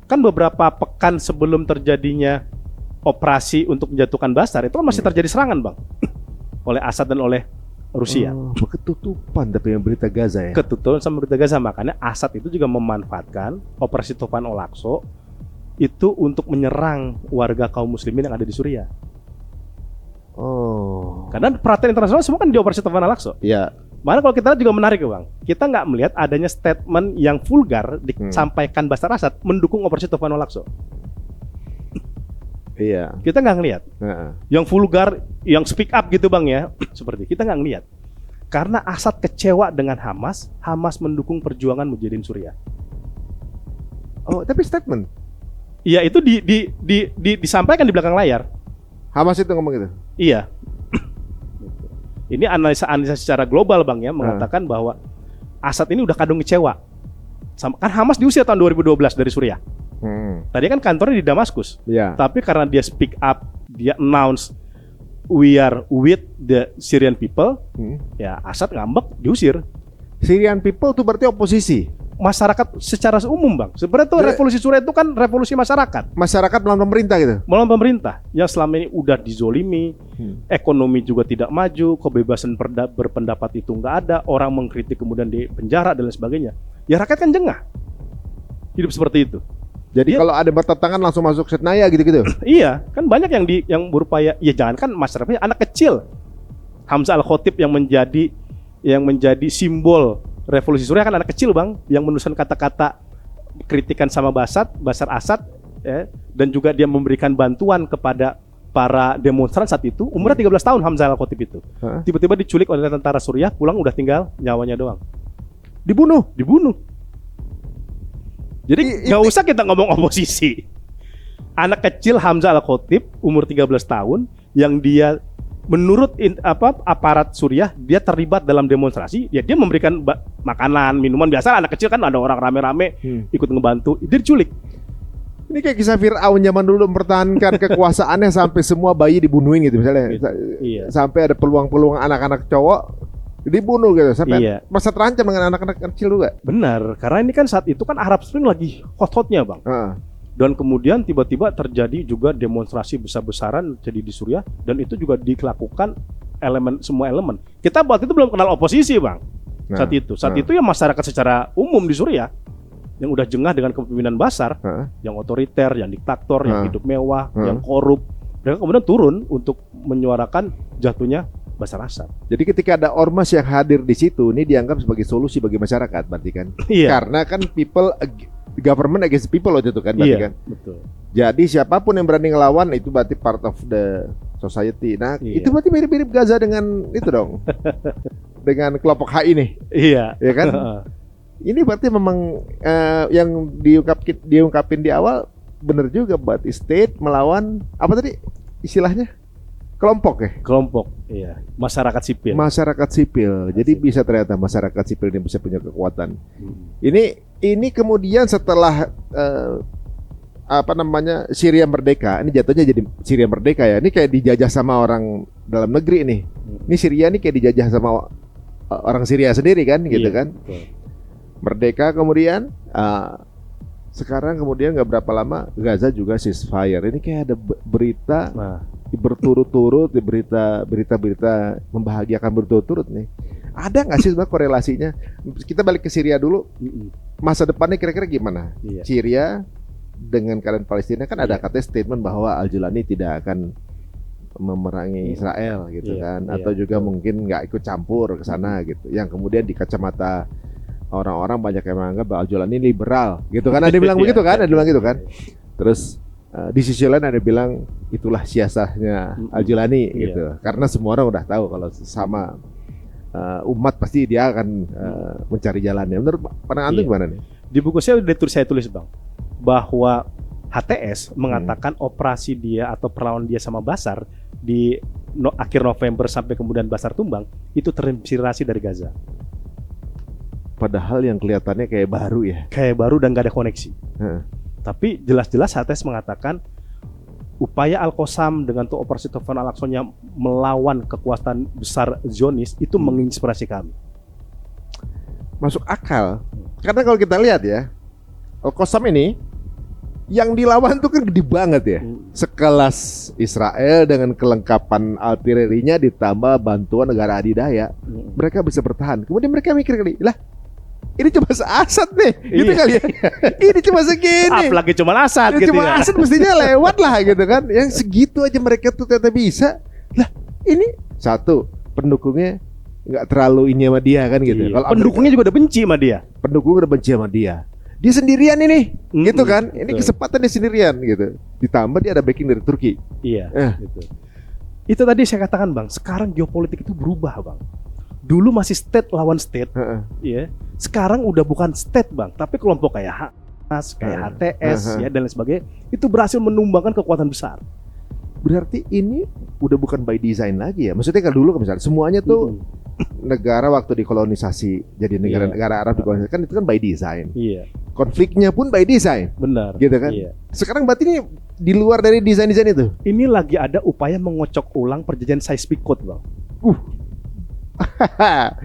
kan beberapa pekan sebelum terjadinya operasi untuk menjatuhkan Bashar itu kan masih terjadi serangan Bang oleh Assad dan oleh Rusia. Ketutupan tapi yang berita Gaza ya. Ketutupan sama berita Gaza, makanya Assad itu juga memanfaatkan operasi Tufan Al-Aqsa itu untuk menyerang warga kaum muslimin yang ada di Suriah. Karena perhatian internasional semua kan di operasi Tufan Al-Aqsa. Iya. Mana kalau kita lihat juga menarik ya Bang, kita nggak melihat adanya statement yang vulgar disampaikan Bashar Assad mendukung operasi Tufan Al-Aqsa. Iya. Kita nggak ngelihat. Yang vulgar, yang speak up gitu Bang ya, seperti kita nggak ngelihat. Karena Assad kecewa dengan Hamas mendukung perjuangan Mujahidin Suriah. Oh, tapi statement? Iya, itu disampaikan di belakang layar. Hamas itu ngomong gitu? Iya. Ini analisa secara global Bang ya, mengatakan bahwa Assad ini udah kadung kecewa. Kan Hamas diusir tahun 2012 dari Suriah. Tadi kan kantornya di Damaskus. Tapi karena dia speak up, dia announce we are with the Syrian people, ya Assad ngambek, diusir. Syrian people itu berarti oposisi? Masyarakat secara umum Bang. Sebenarnya tuh revolusi Suriah itu kan revolusi masyarakat. Masyarakat melawan pemerintah gitu? Melawan pemerintah yang selama ini udah dizolimi, ekonomi juga tidak maju, kebebasan berpendapat itu nggak ada, orang mengkritik kemudian di penjara dan lain sebagainya. Ya rakyat kan jengah hidup seperti itu. Jadi kalau ada bertentangan langsung masuk Setnaya gitu-gitu? Iya, kan banyak yang berupaya, ya jangan kan masyarakatnya anak kecil. Hamzah Al-Khatib yang menjadi simbol revolusi Suriah kan anak kecil Bang, yang menuliskan kata-kata kritikan sama Bashar Assad ya, dan juga dia memberikan bantuan kepada para demonstran saat itu. Umurnya 13 tahun Hamzah Al-Khatib itu. Tiba-tiba diculik oleh tentara Suriah, pulang udah tinggal nyawanya doang. Dibunuh. Jadi nggak usah kita ngomong oposisi. Anak kecil Hamzah Al-Khatib umur 13 tahun yang dia menurut aparat Suriah dia terlibat dalam demonstrasi, ya dia memberikan makanan, minuman, biasa anak kecil kan ada orang rame-rame ikut ngebantu, dia diculik. Ini kayak kisah Fir'aun zaman dulu mempertahankan kekuasaannya sampai semua bayi dibunuhin gitu misalnya. Iya. Sampai ada peluang-peluang anak-anak cowok dibunuh gitu sampai masa terancam dengan anak-anak kecil juga. Benar, karena ini kan saat itu kan Arab Spring lagi hot-hotnya Bang. Dan kemudian tiba-tiba terjadi juga demonstrasi besar-besaran jadi di Suriah, dan itu juga dilakukan semua elemen. Kita waktu itu belum kenal oposisi Bang. Saat itu ya masyarakat secara umum di Suriah yang udah jengah dengan kepemimpinan Bashar, yang otoriter, yang diktator, yang hidup mewah, yang korup. Mereka kemudian turun untuk menyuarakan jatuhnya Bashar Assad. Jadi ketika ada ormas yang hadir di situ, ini dianggap sebagai solusi bagi masyarakat, berarti kan? Iya. Karena kan government against people waktu itu kan, berarti kan? Betul. Jadi siapapun yang berani ngelawan itu berarti part of the society. Nah, itu berarti mirip-mirip Gaza dengan itu dong. Dengan kelompok HI nih. Iya. Ya kan? Ini berarti memang yang diungkapin di awal benar juga, berarti state melawan apa tadi istilahnya? Kelompok ya? Kelompok, iya. Masyarakat sipil. Masyarakat sipil. Jadi bisa ternyata masyarakat sipil ini bisa punya kekuatan. Ini kemudian setelah Syria merdeka, ini jatuhnya jadi Syria merdeka ya. Ini kayak dijajah sama orang dalam negeri nih. Ini Syria ini kayak dijajah sama orang Syria sendiri kan, gitu kan? Betul. Merdeka kemudian sekarang kemudian nggak berapa lama Gaza juga ceasefire. Ini kayak ada berita berturut-turut, berita membahagiakan berturut-turut nih. Ada nggak sih sebenarnya korelasinya? Kita balik ke Syria dulu. Masa depannya kira-kira gimana? Syria dengan keadaan Palestina kan ada katanya statement bahwa Al-Julani tidak akan memerangi Israel gitu kan, atau iya, juga mungkin nggak ikut campur ke sana gitu. Yang kemudian di kacamata orang-orang banyak yang menganggap bahwa Al-Jolani liberal gitu kan, ada yang bilang begitu kan, ada yang bilang gitu kan. Terus di sisi lain ada yang bilang itulah siasatnya Al-Jolani gitu, karena semua orang udah tahu kalau sama umat pasti dia akan mencari jalannya. Menurut pandangan Antum gimana nih? Di buku saya tulis Bang, bahwa HTS mengatakan operasi dia atau perlawanan dia sama Bashar di akhir November sampai kemudian Bashar tumbang itu terinspirasi dari Gaza. Padahal yang kelihatannya kayak baru ya. Kayak baru dan gak ada koneksi. Tapi jelas-jelas HTS mengatakan upaya Al-Qassam dengan tuh operasi Tufan Al-Aqsa-nya melawan kekuatan besar Zionis itu menginspirasi kami. Masuk akal. Karena kalau kita lihat ya, Al-Qassam ini yang dilawan tuh kan gede banget ya. Sekelas Israel dengan kelengkapan artilerinya ditambah bantuan negara adidaya, mereka bisa bertahan. Kemudian mereka mikir kali, lah ini cuma seasat nih, gitu kali ya. Ini cuma segini. Apalagi cuma Asad gitu cuma ya. Asad mestinya lewat lah gitu kan. Yang segitu aja mereka tuh ternyata bisa. Lah ini satu pendukungnya nggak terlalu ini sama dia kan gitu. Kalau pendukungnya juga udah benci sama dia. Pendukung udah benci sama dia. Dia sendirian ini, gitu kan? Ini kesempatan dia sendirian gitu. Ditambah dia ada backing dari Turki. Iya. Gitu. Itu tadi saya katakan Bang. Sekarang geopolitik itu berubah Bang. Dulu masih state lawan state, ya. Sekarang udah bukan state Bang, tapi kelompok kayak Hamas, kayak HTS, ya dan lain sebagainya. Itu berhasil menumbangkan kekuatan besar. Berarti ini udah bukan by design lagi ya. Maksudnya kalau dulu misalnya semuanya tuh negara waktu dikolonisasi jadi negara Arab dikolonisasi kan itu kan by design. Iya. Konfliknya pun by design. Benar. Gitu kan? Iya. Sekarang berarti ini di luar dari desain-desain itu. Ini lagi ada upaya mengocok ulang perjanjian Sykes-Picot, Bang.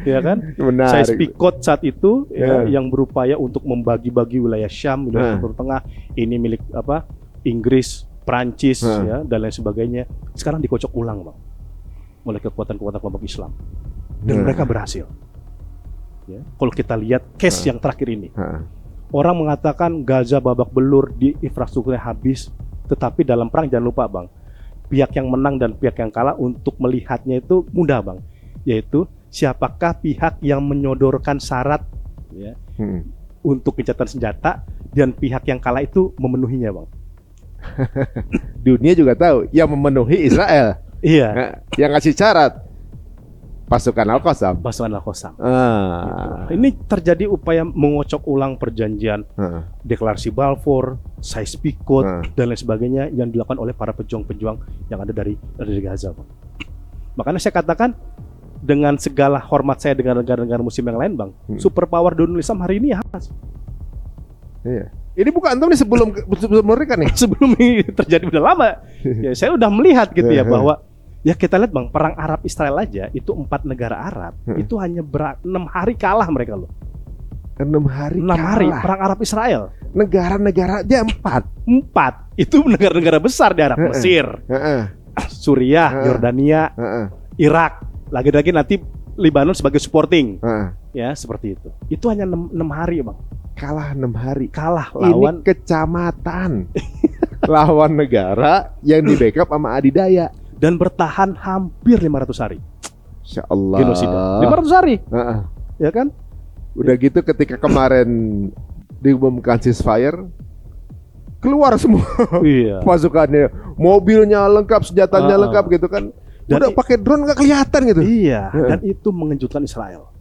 Ya kan? Sykes-Picot saat itu yang berupaya untuk membagi-bagi wilayah Syam, wilayah Timur Tengah, ini milik Inggris, Prancis ya dan lain sebagainya. Sekarang dikocok ulang Bang oleh kekuatan-kekuatan kelompok Islam dan mereka berhasil ya. Kalau kita lihat case yang terakhir ini orang mengatakan Gaza babak belur, di infrastrukturnya habis, tetapi dalam perang jangan lupa Bang, pihak yang menang dan pihak yang kalah untuk melihatnya itu mudah Bang, yaitu siapakah pihak yang menyodorkan syarat ya, untuk gencatan senjata dan pihak yang kalah itu memenuhinya Bang. Dunia juga tahu yang memenuhi Israel. Iya. Yang ngasih syarat pasukan Al-Qassam. Pasukan Al-Qassam. Gitu. Ini terjadi upaya mengocok ulang perjanjian deklarasi Balfour, Sykes-Picot dan lain sebagainya yang dilakukan oleh para pejuang-pejuang yang ada dari Gaza. Makanya saya katakan dengan segala hormat saya dengan negara-negara muslim yang lain Bang, superpower dunia Islam hari ini ya Hamas. Iya. Ini bukan Antum nih sebelum mereka nih. Sebelum ini terjadi udah lama. Ya saya udah melihat gitu ya bahwa ya kita lihat Bang, perang Arab Israel aja itu 4 negara Arab itu hanya 6 hari kalah mereka loh. 6 hari perang Arab Israel. Negara-negara aja 4. Itu negara-negara besar di Arab, Mesir, Suriah, Yordania, Irak. Lagi-lagi nanti Lebanon sebagai supporting. Ya, seperti itu. Itu hanya 6 hari, Bang. Kalah 6 hari. Kalah lawan ini kecamatan. Lawan negara yang di backup sama adidaya dan bertahan hampir 500 hari. Insyaallah. Genosida. 500 hari. Ya kan? Udah gitu ketika kemarin diumumkan ceasefire, keluar semua pasukannya, mobilnya lengkap, senjatanya lengkap gitu kan. Dan udah pakai drone nggak kelihatan gitu. Iya. Dan itu mengejutkan Israel.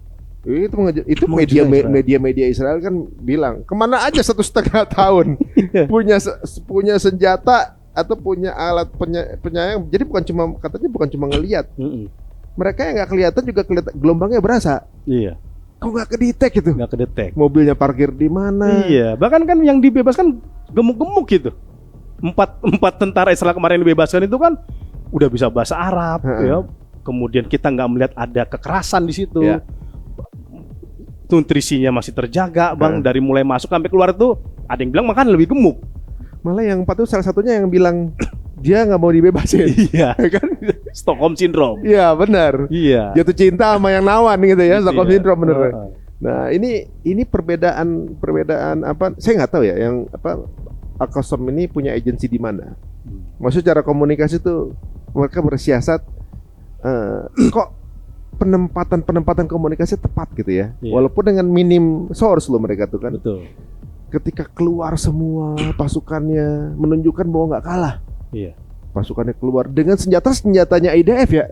Itu media Israel kan bilang kemana aja 1,5 tahun punya senjata atau punya alat penyayang. Jadi katanya bukan cuma ngelihat. Mereka yang nggak kelihatan juga kelihatan, gelombangnya berasa. Iya. Kok nggak kedetek gitu? Nggak kedetek. Mobilnya parkir di mana? Iya. Bahkan kan yang dibebaskan gemuk-gemuk gitu. Empat tentara Israel kemarin dibebaskan itu kan udah bisa bahasa Arab, ya. Kemudian kita nggak melihat ada kekerasan di situ. Ya. Nutrisinya masih terjaga, Bang. Dari mulai masuk sampai keluar tuh ada yang bilang makan lebih gemuk. Malah yang 4 tuh salah satunya yang bilang dia nggak mau dibebasin. Iya, kan? Stockholm Syndrome. Iya, benar. Iya. Jatuh cinta sama yang nawan gitu ya, Stockholm Syndrome bener. Nah, ini perbedaan apa? Saya nggak tahu ya, yang Al-Qassam ini punya agensi di mana. Maksudnya cara komunikasi tuh mereka bersiasat kok penempatan komunikasi tepat gitu ya. Iya. Walaupun dengan minim source loh mereka tuh kan. Betul. Ketika keluar semua pasukannya menunjukkan bahwa nggak kalah. Iya. Pasukannya keluar dengan senjatanya IDF ya.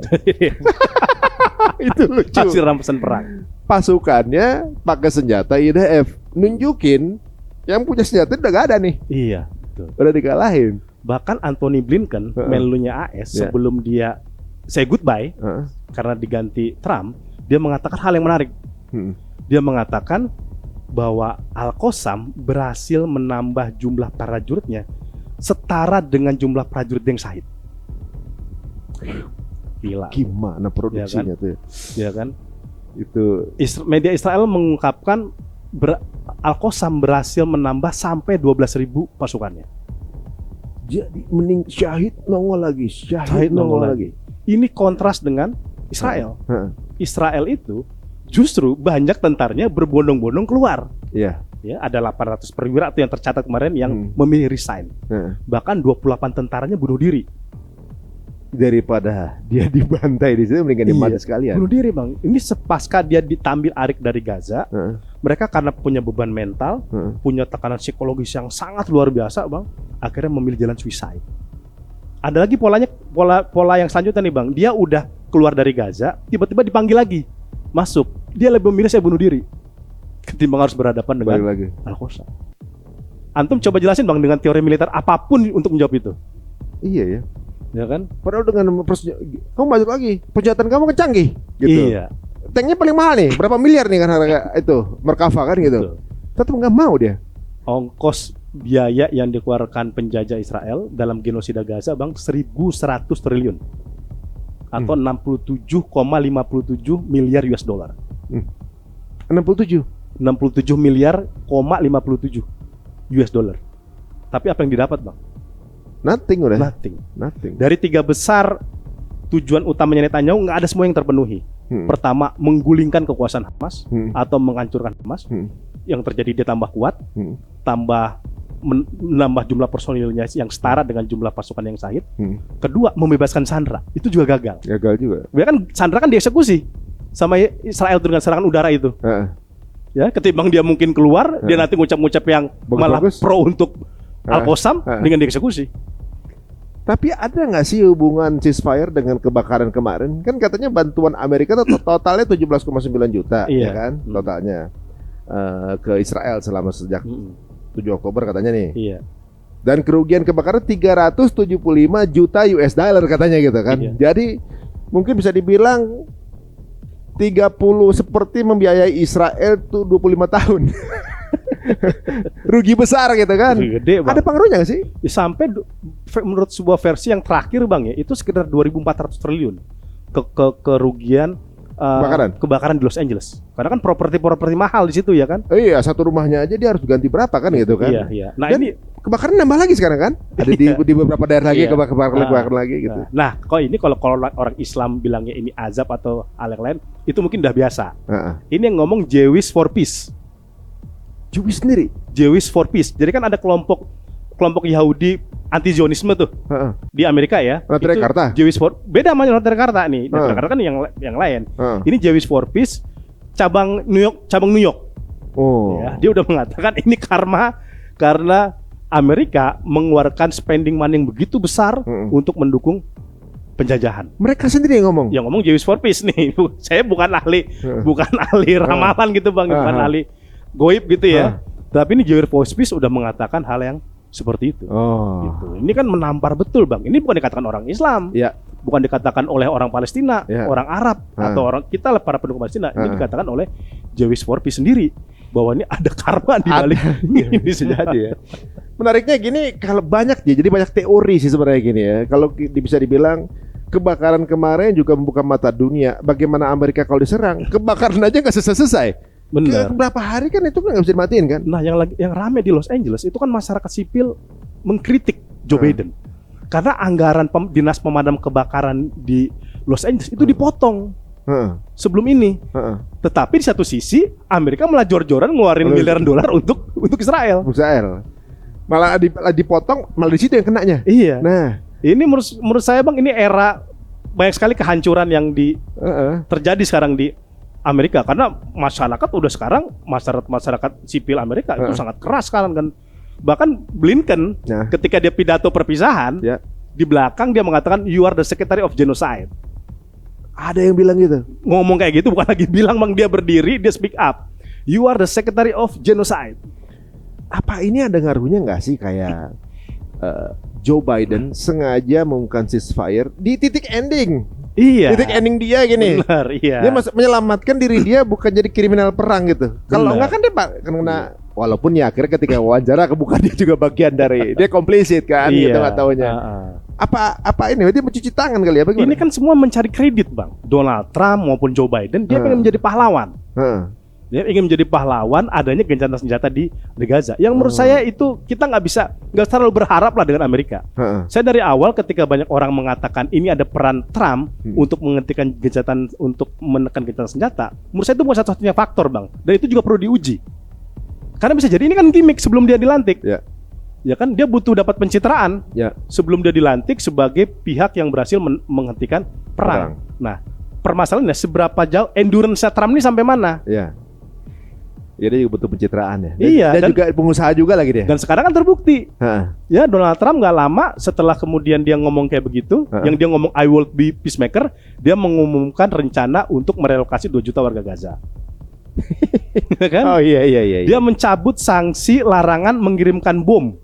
Itu lucu. Hasil rampasan perang. Pasukannya pakai senjata IDF, nunjukin yang punya senjata udah gak ada nih. Iya, betul. Udah dikalahin. Bahkan Anthony Blinken, menlunya AS, sebelum dia say goodbye karena diganti Trump, dia mengatakan hal yang menarik. Dia mengatakan bahwa Al-Qassam berhasil menambah jumlah prajuritnya setara dengan jumlah prajurit yang syahid. Gila. Gimana produksinya ya kan? tuh ya? Ya kan? Itu media Israel mengungkapkan Al-Qassam berhasil menambah sampai 12.000 pasukannya. jadi syahid nongol lagi, syahid nongol lagi. Ini kontras dengan Israel. Israel itu justru banyak tentaranya berbondong-bondong keluar. Iya. Ya, ada 800 perwira tuh yang tercatat kemarin yang memilih resign. Bahkan 28 tentaranya bunuh diri. Daripada dia dibantai di situ mendingan dimati sekalian. Bunuh diri, Bang. Ini sepasca dia diambil Arik dari Gaza. Mereka karena punya beban mental, punya tekanan psikologis yang sangat luar biasa, Bang. Akhirnya memilih jalan suicide. Ada lagi pola yang selanjutnya nih, Bang. Dia udah keluar dari Gaza, tiba-tiba dipanggil lagi. Masuk. Dia lebih memilih saya bunuh diri ketimbang harus berhadapan dengan Al-Qassam. Antum coba jelasin, Bang, dengan teori militer apapun untuk menjawab itu. Iya ya. Ya kan? Padahal dengan kamu masuk lagi, persenjataan kamu kecanggih gitu. Iya. Tanknya paling mahal nih, berapa miliar nih kan harga itu Merkava kan gitu. Tetap nggak mau dia. Ongkos biaya yang dikeluarkan penjajah Israel dalam genosida Gaza, Bang, 1.100 triliun atau 67,57 miliar US dollar. 67 miliar, 57 US dollar. Tapi apa yang didapat, Bang? Nothing udah. Nothing. Dari 3 besar tujuan utamanya Netanyahu nggak ada semua yang terpenuhi. Pertama, menggulingkan kekuasaan Hamas atau menghancurkan Hamas. Yang terjadi dia tambah kuat, tambah menambah jumlah personilnya yang setara dengan jumlah pasukan yang syahid. Kedua, membebaskan Sandra. Itu juga gagal. Gagal juga. Ya kan Sandra kan dieksekusi sama Israel dengan serangan udara itu. Ya, ketimbang dia mungkin keluar, dia nanti ngucap-ngucap yang malah pro untuk Al-Qassam dengan dieksekusi. Tapi ada nggak sih hubungan ceasefire dengan kebakaran kemarin? Kan katanya bantuan Amerika totalnya 17,9 juta, ya kan? Totalnya ke Israel selama sejak 7 Oktober katanya nih. Iya. Dan kerugian kebakaran 375 juta US dollar katanya gitu kan. Iya. Jadi mungkin bisa dibilang 30 seperti membiayai Israel tuh 25 tahun. Rugi besar gitu kan. Gede, Bang. Ada pengaruhnya nggak sih? Ya, sampai menurut sebuah versi yang terakhir, Bang, ya, itu sekitar 2.400 triliun kerugian kebakaran di Los Angeles. Karena kan properti mahal di situ ya kan? Iya, satu rumahnya aja dia harus ganti berapa kan gitu kan? Iya. Nah, dan ini kebakaran nambah lagi sekarang kan? Ada di beberapa daerah lagi kebakaran lagi gitu. Nah, kalau orang Islam bilangnya ini azab atau hal yang lain, itu mungkin udah biasa. Ini yang ngomong Jewish for Peace. Jewish for Peace. Jadi kan ada kelompok Yahudi anti Zionisme tuh di Amerika ya. Natera Karta. Jewish for beda sama Natera Karta nih. Natera Karta kan yang lain. Ini Jewish for Peace cabang New York. Oh. Ya, dia udah mengatakan ini karma karena Amerika mengeluarkan spending money yang begitu besar untuk mendukung penjajahan. Mereka sendiri yang ngomong. Yang ngomong Jewish for Peace nih. Saya bukan ahli ramalan gitu, Bang, bukan ahli goib gitu ya. Tapi ini Jewish for Peace udah mengatakan hal yang seperti itu. Gitu. Ini kan menampar betul, Bang. Ini bukan dikatakan orang Islam. Bukan dikatakan oleh orang Palestina, orang Arab atau orang kita lah para pendukung Palestina. Ini dikatakan oleh Jewish for Peace sendiri bahwa ini ada karma di balik ini bisa jadi ya. Menariknya gini, kalau jadi banyak teori sih sebenarnya gini ya. Kalau bisa dibilang kebakaran kemarin juga membuka mata dunia bagaimana Amerika kalau diserang, kebakaran aja nggak selesai. Benar. Berapa hari kan itu nggak bisa dimatiin kan? Nah, yang rame di Los Angeles itu kan masyarakat sipil mengkritik Joe Biden karena anggaran dinas pemadam kebakaran di Los Angeles itu dipotong sebelum ini. Tetapi di satu sisi Amerika malah jor-joran ngeluarin miliaran dolar untuk Israel. Malah dipotong, malah di situ yang kenanya. Iya. Nah, Ini menurut saya Bang, ini era banyak sekali kehancuran yang terjadi sekarang di Amerika, karena masyarakat udah sekarang masyarakat sipil Amerika itu sangat keras sekarang kan. Bahkan Blinken ketika dia pidato perpisahan di belakang dia mengatakan you are the secretary of genocide. Ada yang bilang gitu. Ngomong kayak gitu, bukan lagi bilang Bang, dia berdiri, dia speak up. You are the secretary of genocide. Apa ini ada ngaruhnya nggak sih kayak Joe Biden sengaja mengumumkan ceasefire di titik ending? Iya. Titik ending dia gini. Benar, iya. Dia menyelamatkan diri dia, bukan jadi kriminal perang gitu. Kalau enggak kan dia kena, walaupun ya akhirnya ketika wawancara kebuka dia juga bagian dari dia komplisit kan, gitu nggak taunya. Apa ini? Dia mencuci tangan kali ya? Bagaimana? Ini kan semua mencari kredit Bang. Donald Trump maupun Joe Biden dia pengen menjadi pahlawan. Dia ingin menjadi pahlawan adanya gencatan senjata di Gaza. Yang menurut saya itu kita nggak terlalu berharap lah dengan Amerika. Saya dari awal ketika banyak orang mengatakan ini ada peran Trump untuk menghentikan gencatan, untuk menekan gencatan senjata, menurut saya itu bukan satu-satunya faktor Bang. Dan itu juga perlu diuji. Karena bisa jadi ini kan gimmick sebelum dia dilantik. Ya kan dia butuh dapat pencitraan sebelum dia dilantik sebagai pihak yang berhasil menghentikan perang. Nah, permasalahannya seberapa jauh endurance Trump ini sampai mana? Ya dia juga butuh pencitraan ya. Dan juga pengusaha juga lagi dia. Dan sekarang kan terbukti. Ya Donald Trump nggak lama setelah kemudian dia ngomong kayak begitu, yang dia ngomong I will be peacemaker, dia mengumumkan rencana untuk merelokasi 2 juta warga Gaza. Kan? Oh iya. Dia mencabut sanksi larangan mengirimkan bom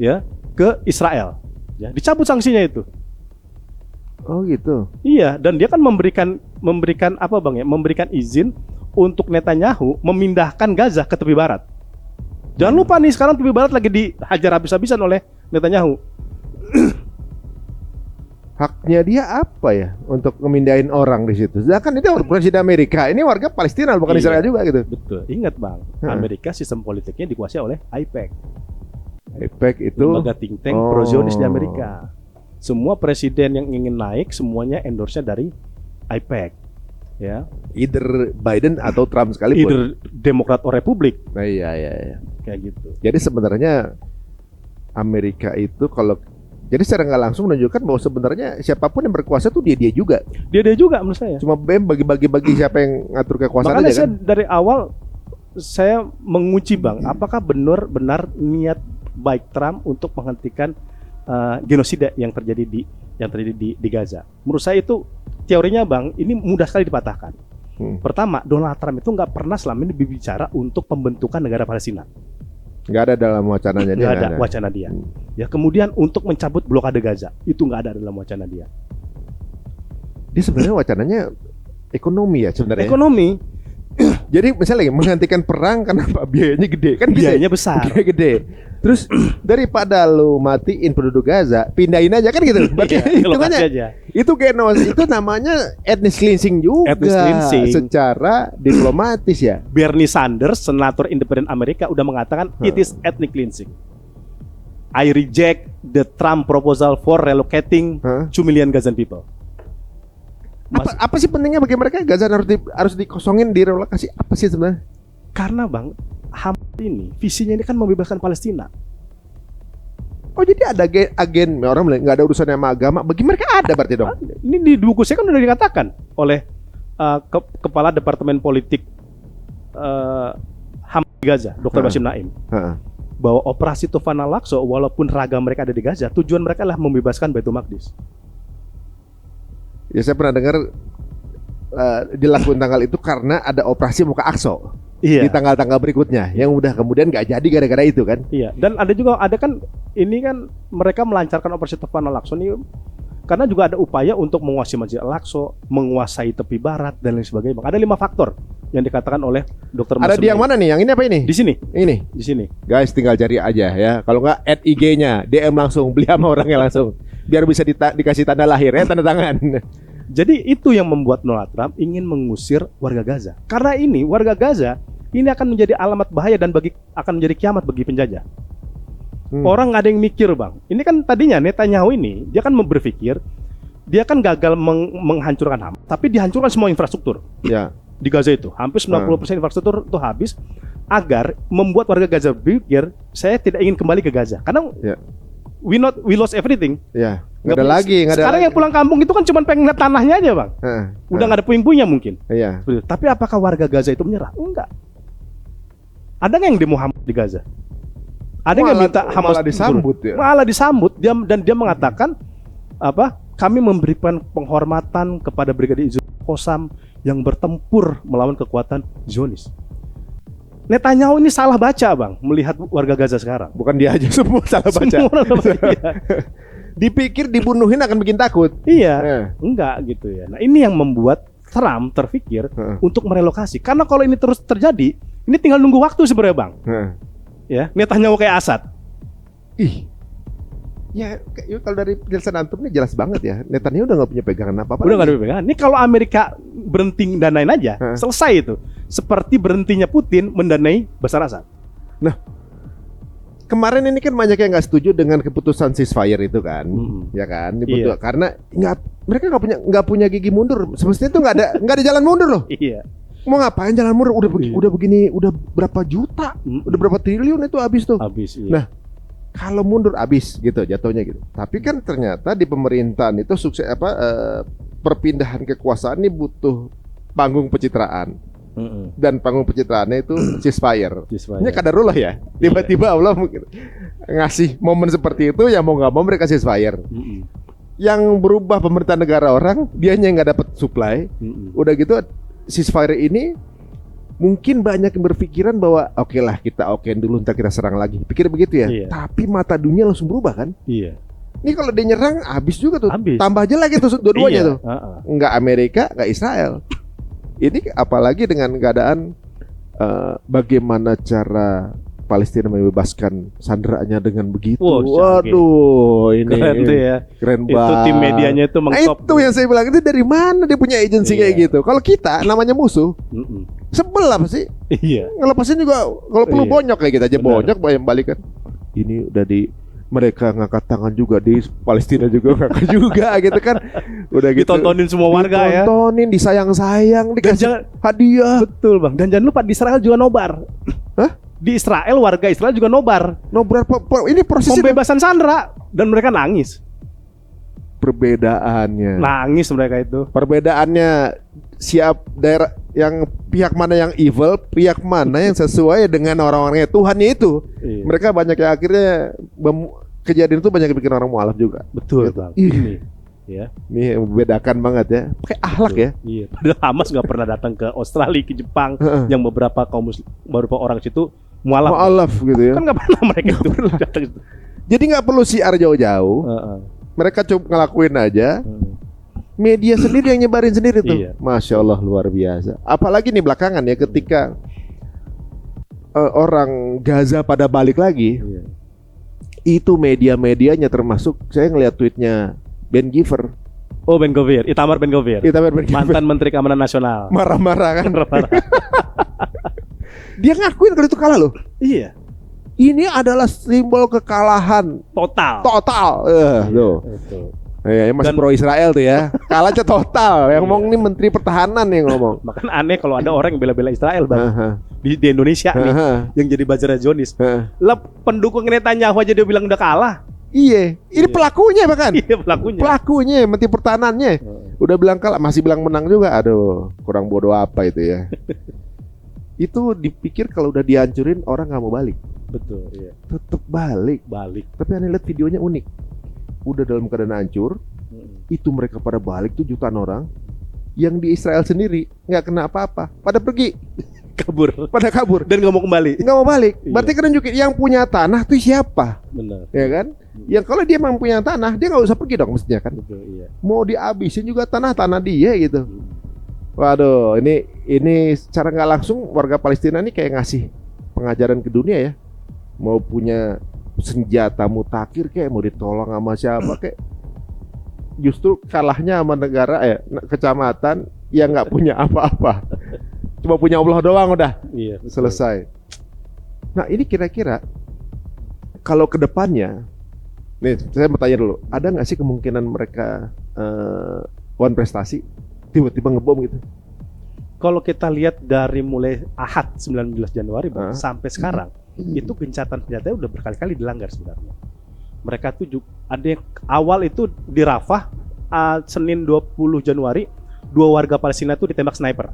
ya ke Israel. Ya, dicabut sanksinya itu. Oh gitu. Iya, dan dia kan memberikan apa Bang ya? Memberikan izin untuk Netanyahu memindahkan Gaza ke tepi barat. Jangan lupa nih, sekarang tepi barat lagi dihajar habis-habisan oleh Netanyahu. Haknya dia apa ya untuk memindahin orang di situ? Sedangkan itu presiden Amerika, ini warga Palestina bukan Israel juga gitu. Betul. Ingat Bang, Amerika sistem politiknya dikuasai oleh AIPAC. AIPAC itu lembaga think tank pro-Zionis di Amerika. Semua presiden yang ingin naik semuanya endorse-nya dari AIPAC. Ya, either Biden atau Trump sekalipun. Either Demokrat atau Republik. Nah, iya. Kayak gitu. Jadi sebenarnya Amerika itu jadi secara nggak langsung menunjukkan bahwa sebenarnya siapapun yang berkuasa tuh dia juga. Dia juga menurut saya. Cuma bagi-bagi siapa yang ngatur kekuasaan. Makanya aja saya kan? dari awal saya menguji Bang, apakah benar-benar niat baik Trump untuk menghentikan genosida yang terjadi di Gaza. Menurut saya itu teorinya Bang, ini mudah sekali dipatahkan. Pertama, Donald Trump itu nggak pernah selama ini berbicara untuk pembentukan negara Palestina. Nggak ada dalam wacananya dia. Nggak ada wacana dia. Ya kemudian untuk mencabut blokade Gaza, itu nggak ada dalam wacana dia. Dia sebenarnya wacananya ekonomi ya sebenarnya. Ekonomi. Jadi misalnya menghentikan perang karena biayanya gede kan? Biayanya besar. Gede. Terus daripada lu matiin penduduk Gaza, pindahin aja kan gitu. Berarti itu genos, itu namanya ethnic cleansing juga. Ethnic cleansing. Secara diplomatis ya. Bernie Sanders, senator independen Amerika, udah mengatakan it is ethnic cleansing. I reject the Trump proposal for relocating 2 million Gazan people. Apa sih pentingnya bagi mereka Gaza harus dikosongin, direlokasi? Apa sih sebenarnya? Karena Bang, Hamas ini visinya ini kan membebaskan Palestina. Oh jadi ada agen orang bilang nggak ada urusannya sama agama. Bagi mereka ada berarti dong. Ini di buku saya kan udah dikatakan oleh kepala departemen politik Hamas di Gaza, Dr. Basim Naim, bahwa operasi Tufan al-Aqsa walaupun ragam mereka ada di Gaza, tujuan mereka adalah membebaskan Baitul Maqdis. Ya saya pernah dengar dilakukan tanggal itu karena ada operasi Muka Aqsa di tanggal-tanggal berikutnya yang udah kemudian nggak jadi gara-gara itu kan. Iya, dan ada kan ini kan mereka melancarkan operasi Tufan al-Aqsa ini karena juga ada upaya untuk menguasai Masjid Al-Aqsa, menguasai tepi barat dan lain sebagainya. Ada 5 faktor yang dikatakan oleh Dr. Ada di yang mana nih? Yang ini apa ini? Di sini. Ini. Di sini. Guys, tinggal cari aja ya. Kalau nggak add IG-nya, DM langsung, beli sama orangnya langsung. Biar bisa dikasih tanda lahir ya, tanda tangan. Jadi itu yang membuat Donald Trump ingin mengusir warga Gaza. Karena ini warga Gaza ini akan menjadi alamat bahaya dan akan menjadi kiamat bagi penjajah. Orang nggak ada yang mikir Bang. Ini kan tadinya Netanyahu ini dia kan berpikir dia kan gagal menghancurkan Hamas, tapi dihancurkan semua infrastruktur. Ya. Di Gaza itu hampir 90% infrastruktur itu habis agar membuat warga Gaza berpikir saya tidak ingin kembali ke Gaza karena we lost everything. Ya. Nggak ada lagi, nggak ada Sekarang lagi. yang pulang kampung itu kan cuma pengen lihat tanahnya aja, Bang. Udah nggak ada puing-puingnya mungkin. Iya. Tapi apakah warga Gaza itu menyerah? Enggak. Ada nggak yang demo Hamas di Gaza? Ada yang minta Hamas malah disambut ya. Malah disambut dia mengatakan apa? Kami memberikan penghormatan kepada Brigadir Izul Qassam yang bertempur melawan kekuatan Zionis. Netanyahu ini salah baca, Bang, melihat warga Gaza sekarang. Bukan dia aja, semua salah baca. Semua orang salah baca. Iya. Dipikir dibunuhin akan bikin takut. Iya, enggak gitu ya. Nah, ini yang membuat Trump terpikir untuk merelokasi. Karena kalau ini terus terjadi, ini tinggal nunggu waktu sebenarnya, Bang. Ya, Netanyahu kayak Assad. Ih. Ya, kalau dari penjelasan antum ini jelas banget ya. Netanyahu udah nggak punya pegangan apa-apa. Udah nggak ada pegangan. Ini kalau Amerika berhenti danain aja, selesai itu. Seperti berhentinya Putin mendanai Bashar Assad. Nah, kemarin ini kan banyak yang nggak setuju dengan keputusan ceasefire itu kan, ya kan? Iya. Karena mereka nggak punya gigi mundur. Semestinya itu nggak ada jalan mundur loh. Iya. Mau ngapain jalan mundur? Udah begini, udah berapa juta, udah berapa triliun itu habis tuh. Habis. Iya. Nah, kalau mundur habis gitu jatuhnya gitu. Tapi kan ternyata di pemerintahan itu sukses perpindahan kekuasaan ini butuh panggung pencitraan. Dan panggung pencitraannya itu ceasefire. Ini kadarullah ya. Tiba-tiba Allah mungkin ngasih momen seperti itu ya mau nggak mau mereka ceasefire. Yang berubah pemerintahan negara orang, dianya nggak dapat supply. Udah gitu ceasefire ini mungkin banyak yang berpikiran bahwa oke lah kita okein dulu ntar kita serang lagi. Pikir begitu ya. Iya. Tapi mata dunia langsung berubah kan? Iya. Ini kalau dia nyerang habis juga tuh. Habis. Tambah aja lagi tuh dua-duanya Iya. tuh. Nggak Amerika, nggak Israel. Ini apalagi dengan keadaan bagaimana cara Palestina membebaskan sanderanya dengan begitu. Waduh, ini keren tuh ya. Keren itu banget. Tim medianya itu mengtop. Itu yang saya bilang, itu dari mana dia punya agensi kayak gitu. Kalau kita namanya musuh, sebel apa sih? Iya. Ngelepasin juga kalau perlu bonyok kayak kita aja. Benar. Bonyok balikan. Ini udah mereka ngangkat tangan juga di Palestina juga ngangkat juga gitu kan. Udah gitu. Ditontonin semua warga ya. Ditontonin, disayang-sayang, dikasih hadiah. Betul, Bang. Dan jangan lupa di Israel juga nobar. Hah? Di Israel warga Israel juga nobar. Nobar ini prosesnya pembebasan sandera dan mereka nangis. Perbedaannya. Nangis mereka itu. Perbedaannya siap daerah yang pihak mana yang evil, pihak mana yang sesuai dengan orang-orangnya Tuhannya itu. Iya. Mereka banyak yang akhirnya kejadian itu banyak yang bikin orang mualaf juga. Betul, gitu. Bang. Ini ya. Ini membedakan banget ya. Pakai akhlak ya. Iya. Padahal Hamas nggak pernah datang ke Australia, ke Jepang, yang beberapa orang situ mualaf gitu ya. Kan nggak pernah mereka itu datang. Jadi nggak perlu siar jauh-jauh. Mereka coba ngelakuin aja. Media sendiri yang nyebarin sendiri tuh. Iya. Masya Allah, luar biasa. Apalagi nih belakangan ya ketika orang Gaza pada balik lagi. Iya. Itu media-medianya termasuk saya ngeliat tweetnya Ben Gvir. Oh, Ben Gvir, Itamar Ben Gvir. Mantan Menteri Keamanan Nasional. Marah-marah kan. Marah-marah. Dia ngakuin kalau itu kalah loh. Iya. Ini adalah simbol kekalahan total. Loh. Ya, masih pro Israel tuh ya. Kalahnya total. Yang ngomong nih Menteri Pertahanan yang ngomong. Makan aneh kalau ada orang yang bela-bela Israel, Bang. Di Indonesia nih yang jadi bajara Zionis. Lah pendukung Netanyahu aja dia bilang udah kalah. Iya, ini pelakunya bahkan. Iya, Pelakunya, Menteri Pertahanannya. Udah bilang kalah, masih bilang menang juga. Aduh, kurang bodoh apa itu ya. Itu dipikir kalau udah dihancurin orang nggak mau balik. Betul, iya. Tetep balik. Tapi aneh lihat videonya unik. Udah dalam keadaan hancur, itu mereka pada balik tuh jutaan orang. Yang di Israel sendiri nggak kena apa-apa, pada pergi. Pada kabur dan nggak mau balik. Berarti kan nunjukin yang punya tanah tuh siapa? Benar. Ya kan? Yang kalau dia memang punya tanah, dia nggak usah pergi dong mestinya kan? Betul, iya. Mau dihabisin juga tanah dia gitu. Waduh, ini secara nggak langsung warga Palestina ini kayak ngasih pengajaran ke dunia ya. Mau punya senjata mutakhir kayak mau ditolong sama siapa kayak justru kalahnya sama negara kecamatan yang nggak punya apa-apa. Cuma punya Allah doang udah. Iya, selesai. Nah, ini kira-kira kalau ke depannya nih saya mau tanya dulu, ada nggak sih kemungkinan mereka one prestasi tiba-tiba ngebom gitu? Kalau kita lihat dari mulai Ahad 19 Januari sampai sekarang, itu gencatan senjatanya udah berkali-kali dilanggar sebenarnya. Mereka tuh juga ada yang awal itu di Rafah, Senin 20 Januari 2 warga Palestina itu ditembak sniper.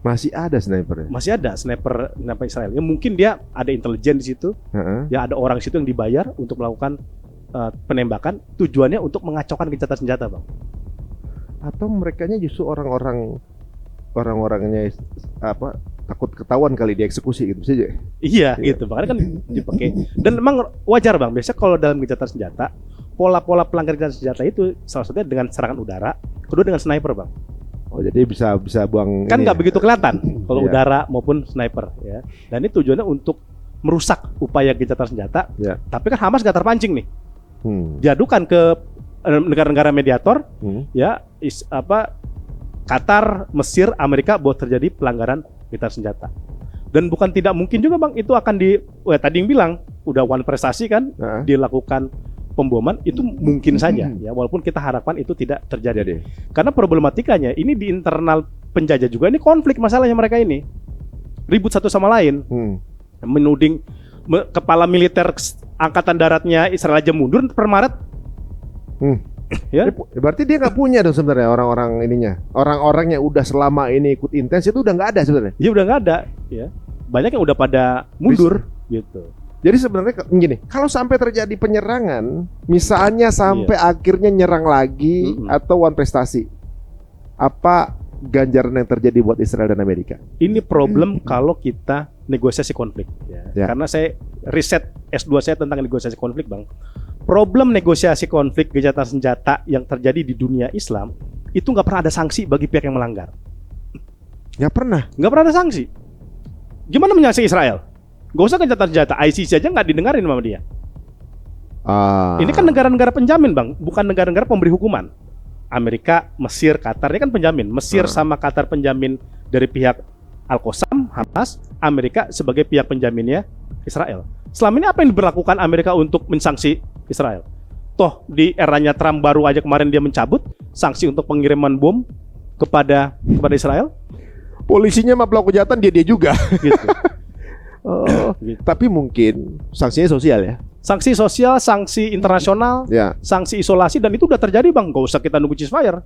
Masih ada sniper ya? Masih ada sniper Israel. Ya mungkin dia ada intelijen di situ. Ya ada orang di situ yang dibayar untuk melakukan penembakan, tujuannya untuk mengacaukan gencatan senjata, Bang. Atau merekanya justru orang-orangnya apa, takut ketahuan kali dieksekusi gitu saja. Iya, gitu. Makanya kan dipakai. Dan memang wajar, Bang. Biasanya kalau dalam gencatan senjata, pola-pola pelanggaran gencatan senjata itu salah satunya dengan serangan udara, kedua dengan sniper, Bang. Oh, jadi bisa buang Kan nggak begitu kelihatan kalau Iya. udara maupun sniper, ya. Dan ini tujuannya untuk merusak upaya gencatan senjata. Ya. Tapi kan Hamas nggak terpancing nih. Diadukan ke negara-negara mediator, ya, Qatar, Mesir, Amerika bahwa terjadi pelanggaran gencatan senjata. Dan bukan tidak mungkin juga, Bang, itu akan tadi yang bilang udah one prestasi kan, dilakukan pemboman, itu mungkin saja ya, walaupun kita harapkan itu tidak terjadi. Karena problematikanya ini di internal penjajah juga, ini konflik masalahnya, mereka ini ribut satu sama lain. Menuding kepala militer angkatan daratnya Israel aja mundur per Maret. Ya, berarti dia nggak punya dong sebenarnya orang-orang ininya. Orang-orang yang udah selama ini ikut intens itu udah nggak ada sebenarnya. Ya udah nggak ada, ya. Banyak yang udah pada mundur gitu. Jadi sebenarnya gini, kalau sampai terjadi penyerangan, misalnya sampai akhirnya nyerang lagi atau one prestasi, apa ganjaran yang terjadi buat Israel dan Amerika? Ini problem kalau kita negosiasi konflik, ya. Karena saya riset S2 saya tentang negosiasi konflik, Bang. Problem negosiasi konflik gencatan senjata yang terjadi di dunia Islam itu nggak pernah ada sanksi bagi pihak yang melanggar. Nggak pernah ada sanksi. Gimana menyangsi Israel? Gak usah gencatan senjata, ICC aja nggak didengarin sama dia. Ini kan negara-negara penjamin, Bang, bukan negara-negara pemberi hukuman. Amerika, Mesir, Qatar, ini kan penjamin. Mesir sama Qatar penjamin dari pihak Al-Qassam, Hamas, Amerika sebagai pihak penjaminnya Israel. Selama ini apa yang diberlakukan Amerika untuk mensanksi Israel? Toh di eranya Trump baru aja kemarin dia mencabut sanksi untuk pengiriman bom kepada Israel. Polisinya mah pelaku kejahatan dia juga. Gitu. Gitu. Tapi mungkin sanksinya sosial ya. Sanksi sosial, sanksi internasional, sanksi isolasi, dan itu udah terjadi, Bang. Gak usah kita nunggu ceasefire.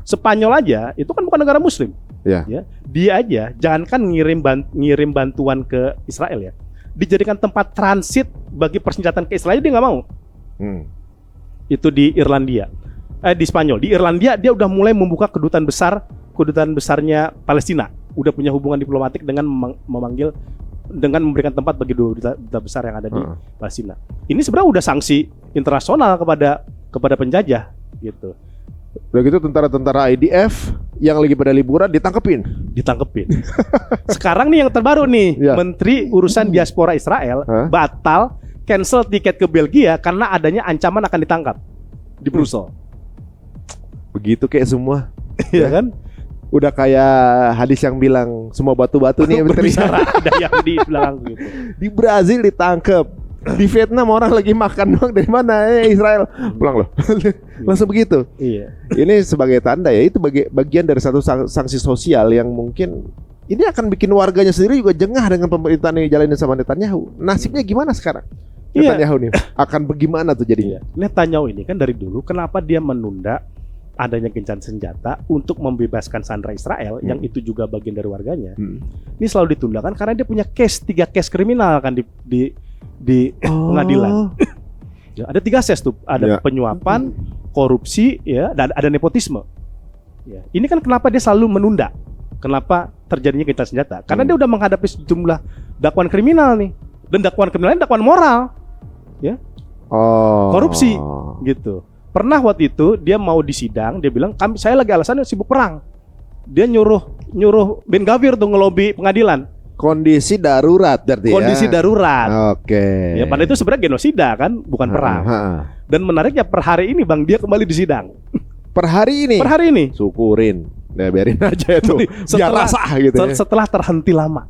Spanyol aja, itu kan bukan negara Muslim. Ya, dia aja, jangankan ngirim bantuan ke Israel ya, dijadikan tempat transit bagi persenjataan ke Israel dia nggak mau. Itu di Irlandia, di Spanyol. Di Irlandia dia udah mulai membuka kedutaan besarnya Palestina. Udah punya hubungan diplomatik dengan memberikan tempat bagi duta besar yang ada di Palestina. Ini sebenarnya udah sanksi internasional kepada penjajah gitu. Udah gitu tentara-tentara IDF yang lagi pada liburan ditangkepin. Sekarang nih yang terbaru nih, Menteri Urusan Diaspora Israel batal cancel tiket ke Belgia karena adanya ancaman akan ditangkap di Brussels. Begitu kayak semua. Iya kan? Udah kayak hadis yang bilang semua batu-batu nih berbicara, ada yang di belakang gitu. Di Brazil ditangkap, di Vietnam orang lagi makan doang, dari mana? Israel pulang loh. Langsung begitu. Iya. Ini sebagai tanda ya, itu bagian dari satu sanksi sosial yang mungkin ini akan bikin warganya sendiri juga jengah dengan pemerintahan yang dijalanin sama Netanyahu. Nasibnya gimana sekarang? Netanyahu nih akan bagaimana tuh jadinya? Netanyahu ini kan dari dulu kenapa dia menunda adanya gencatan senjata untuk membebaskan sandera Israel yang itu juga bagian dari warganya. Ini selalu ditunda kan karena dia punya 3 case kriminal kan di pengadilan. Ya, ada 3 case tuh, ada penyuapan, korupsi, ya, dan ada nepotisme. Ya, ini kan kenapa dia selalu menunda? Kenapa terjadinya gencatan senjata? Karena dia udah menghadapi sejumlah dakwaan kriminal nih, dan dakwaan kriminalnya dakwaan moral, ya, korupsi, gitu. Pernah waktu itu dia mau disidang, dia bilang saya lagi alasannya sibuk perang. Dia nyuruh Ben Gvir tuh ngelobi pengadilan. Kondisi darurat berarti ya. Kondisi darurat. Oke. Ya pada itu sebenarnya genosida kan, bukan perang. Dan menariknya per hari ini, Bang, dia kembali disidang. Per hari ini. Per hari ini. Syukurin. Nah, biarin aja itu. Biar rasa gitu ya. Setelah terhenti lama.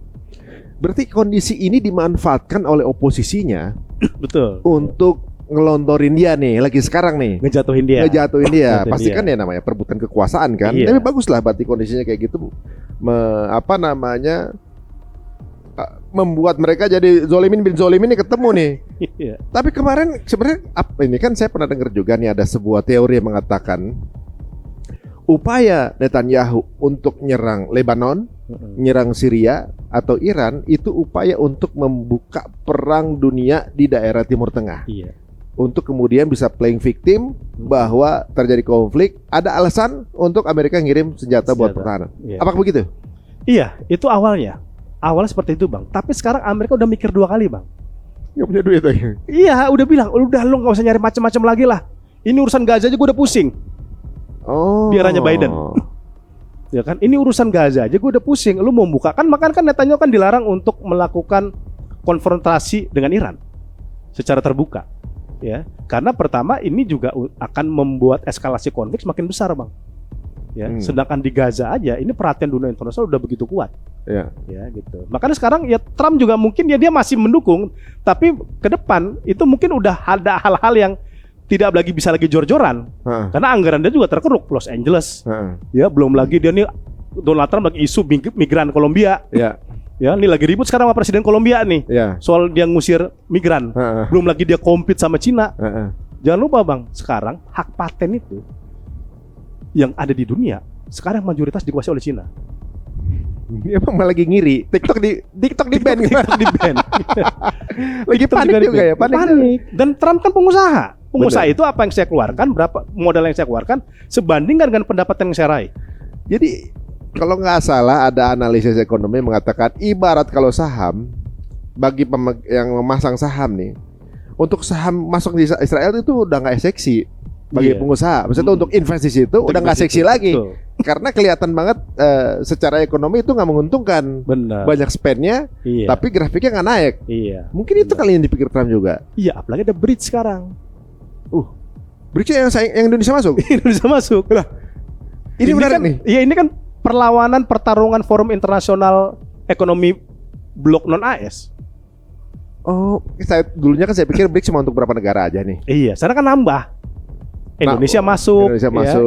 Berarti kondisi ini dimanfaatkan oleh oposisinya. Betul. Untuk ngelontorin dia nih lagi sekarang nih, ngejatuhin dia. Pasti kan ya namanya perebutan kekuasaan kan. Iya. Tapi bagus lah berarti kondisinya kayak gitu membuat mereka jadi zolimin bin zolimin ini ketemu nih. Iya. Tapi kemarin sebenarnya ini kan saya pernah dengar juga nih ada sebuah teori yang mengatakan upaya Netanyahu untuk nyerang Lebanon, nyerang Syria atau Iran itu upaya untuk membuka perang dunia di daerah Timur Tengah. Iya. Untuk kemudian bisa playing victim bahwa terjadi konflik, ada alasan untuk Amerika ngirim senjata buat pertahanan. Iya. Apakah begitu? Iya, itu awalnya. Awalnya seperti itu, Bang. Tapi sekarang Amerika udah mikir 2 kali, Bang. Nggak punya duit lagi. Iya, udah bilang, udah lu nggak usah nyari macam-macam lagi lah. Ini urusan Gaza aja gue udah pusing. Oh. Biarannya Biden. Ya kan, ini urusan Gaza aja gue udah pusing. Lu mau buka kan, makanya kan Netanyahu kan dilarang untuk melakukan konfrontasi dengan Iran secara terbuka. Ya, karena pertama ini juga akan membuat eskalasi konflik semakin besar, Bang. Ya, sedangkan di Gaza aja ini perhatian dunia internasional udah begitu kuat. Ya, gitu. Makanya sekarang ya Trump juga mungkin ya dia masih mendukung, tapi ke depan itu mungkin udah ada hal-hal yang tidak lagi bisa lagi jor-joran. Karena anggaran dia juga terkeruk. Los Angeles. Ya, belum lagi dia nih Donald Trump lagi isu migran Kolombia. Ya, ini lagi ribut sekarang sama presiden Kolombia nih. Soal dia ngusir migran. Belum lagi dia compete sama Cina. Jangan lupa, Bang, sekarang hak paten itu yang ada di dunia sekarang mayoritas dikuasai oleh Cina. Dia emang lagi ngiri. TikTok di ban gimana? Di ban. Lagi panik juga ya, panik. Dan Trump kan pengusaha. Pengusaha itu apa yang saya keluarkan, berapa modal yang saya keluarkan sebandingkan dengan pendapatan yang saya raih. Jadi kalau nggak salah ada analisis ekonomi mengatakan ibarat kalau saham bagi yang memasang saham nih, untuk saham masuk di Israel itu udah nggak seksi. Bagi pengusaha, maksudnya untuk investasi itu udah nggak seksi lagi, karena kelihatan banget secara ekonomi itu nggak menguntungkan. Benar. Banyak spendnya, tapi grafiknya nggak naik. Mungkin itu kali yang dipikir Trump juga. Iya, apalagi ada bridge sekarang. Bridge yang Indonesia masuk. Indonesia masuk. Lah, ini menarik nih. Iya, ini kan pertarungan Forum Internasional Ekonomi Blok Non AS. Oh, dulunya kan saya pikir BRICS cuma untuk berapa negara aja nih. Iya, sekarang kan nambah. Indonesia masuk.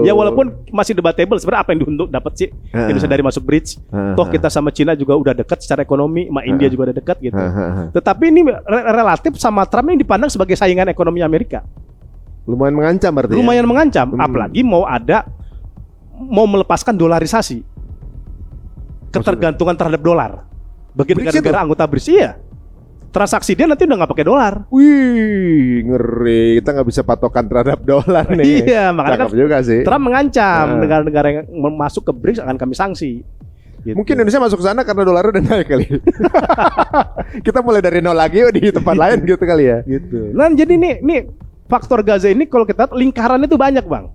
Ya walaupun masih debatable sebenarnya apa yang diuntung dapat sih Indonesia dari masuk BRICS. Toh kita sama Cina juga udah dekat secara ekonomi, sama India juga udah dekat gitu. Tetapi ini relatif sama Trump yang dipandang sebagai saingan ekonomi Amerika. Lumayan mengancam berarti. Lumayan mengancam, apalagi mau melepaskan dolarisasi. Ketergantungan terhadap dolar bagi negara-negara anggota BRICS. Iya. Transaksi dia nanti udah nggak pakai dolar. Wih, ngeri. Kita nggak bisa patokan terhadap dolar nih. Iya, makanya kan juga sih. Trump mengancam negara-negara yang masuk ke BRICS akan kami sanksi. Gitu. Mungkin Indonesia masuk ke sana karena dolar udah naik kali. Kita mulai dari nol lagi di tempat lain gitu kali ya. Gitu. Nah, jadi nih faktor Gaza ini kalau kita lingkarannya itu banyak, Bang.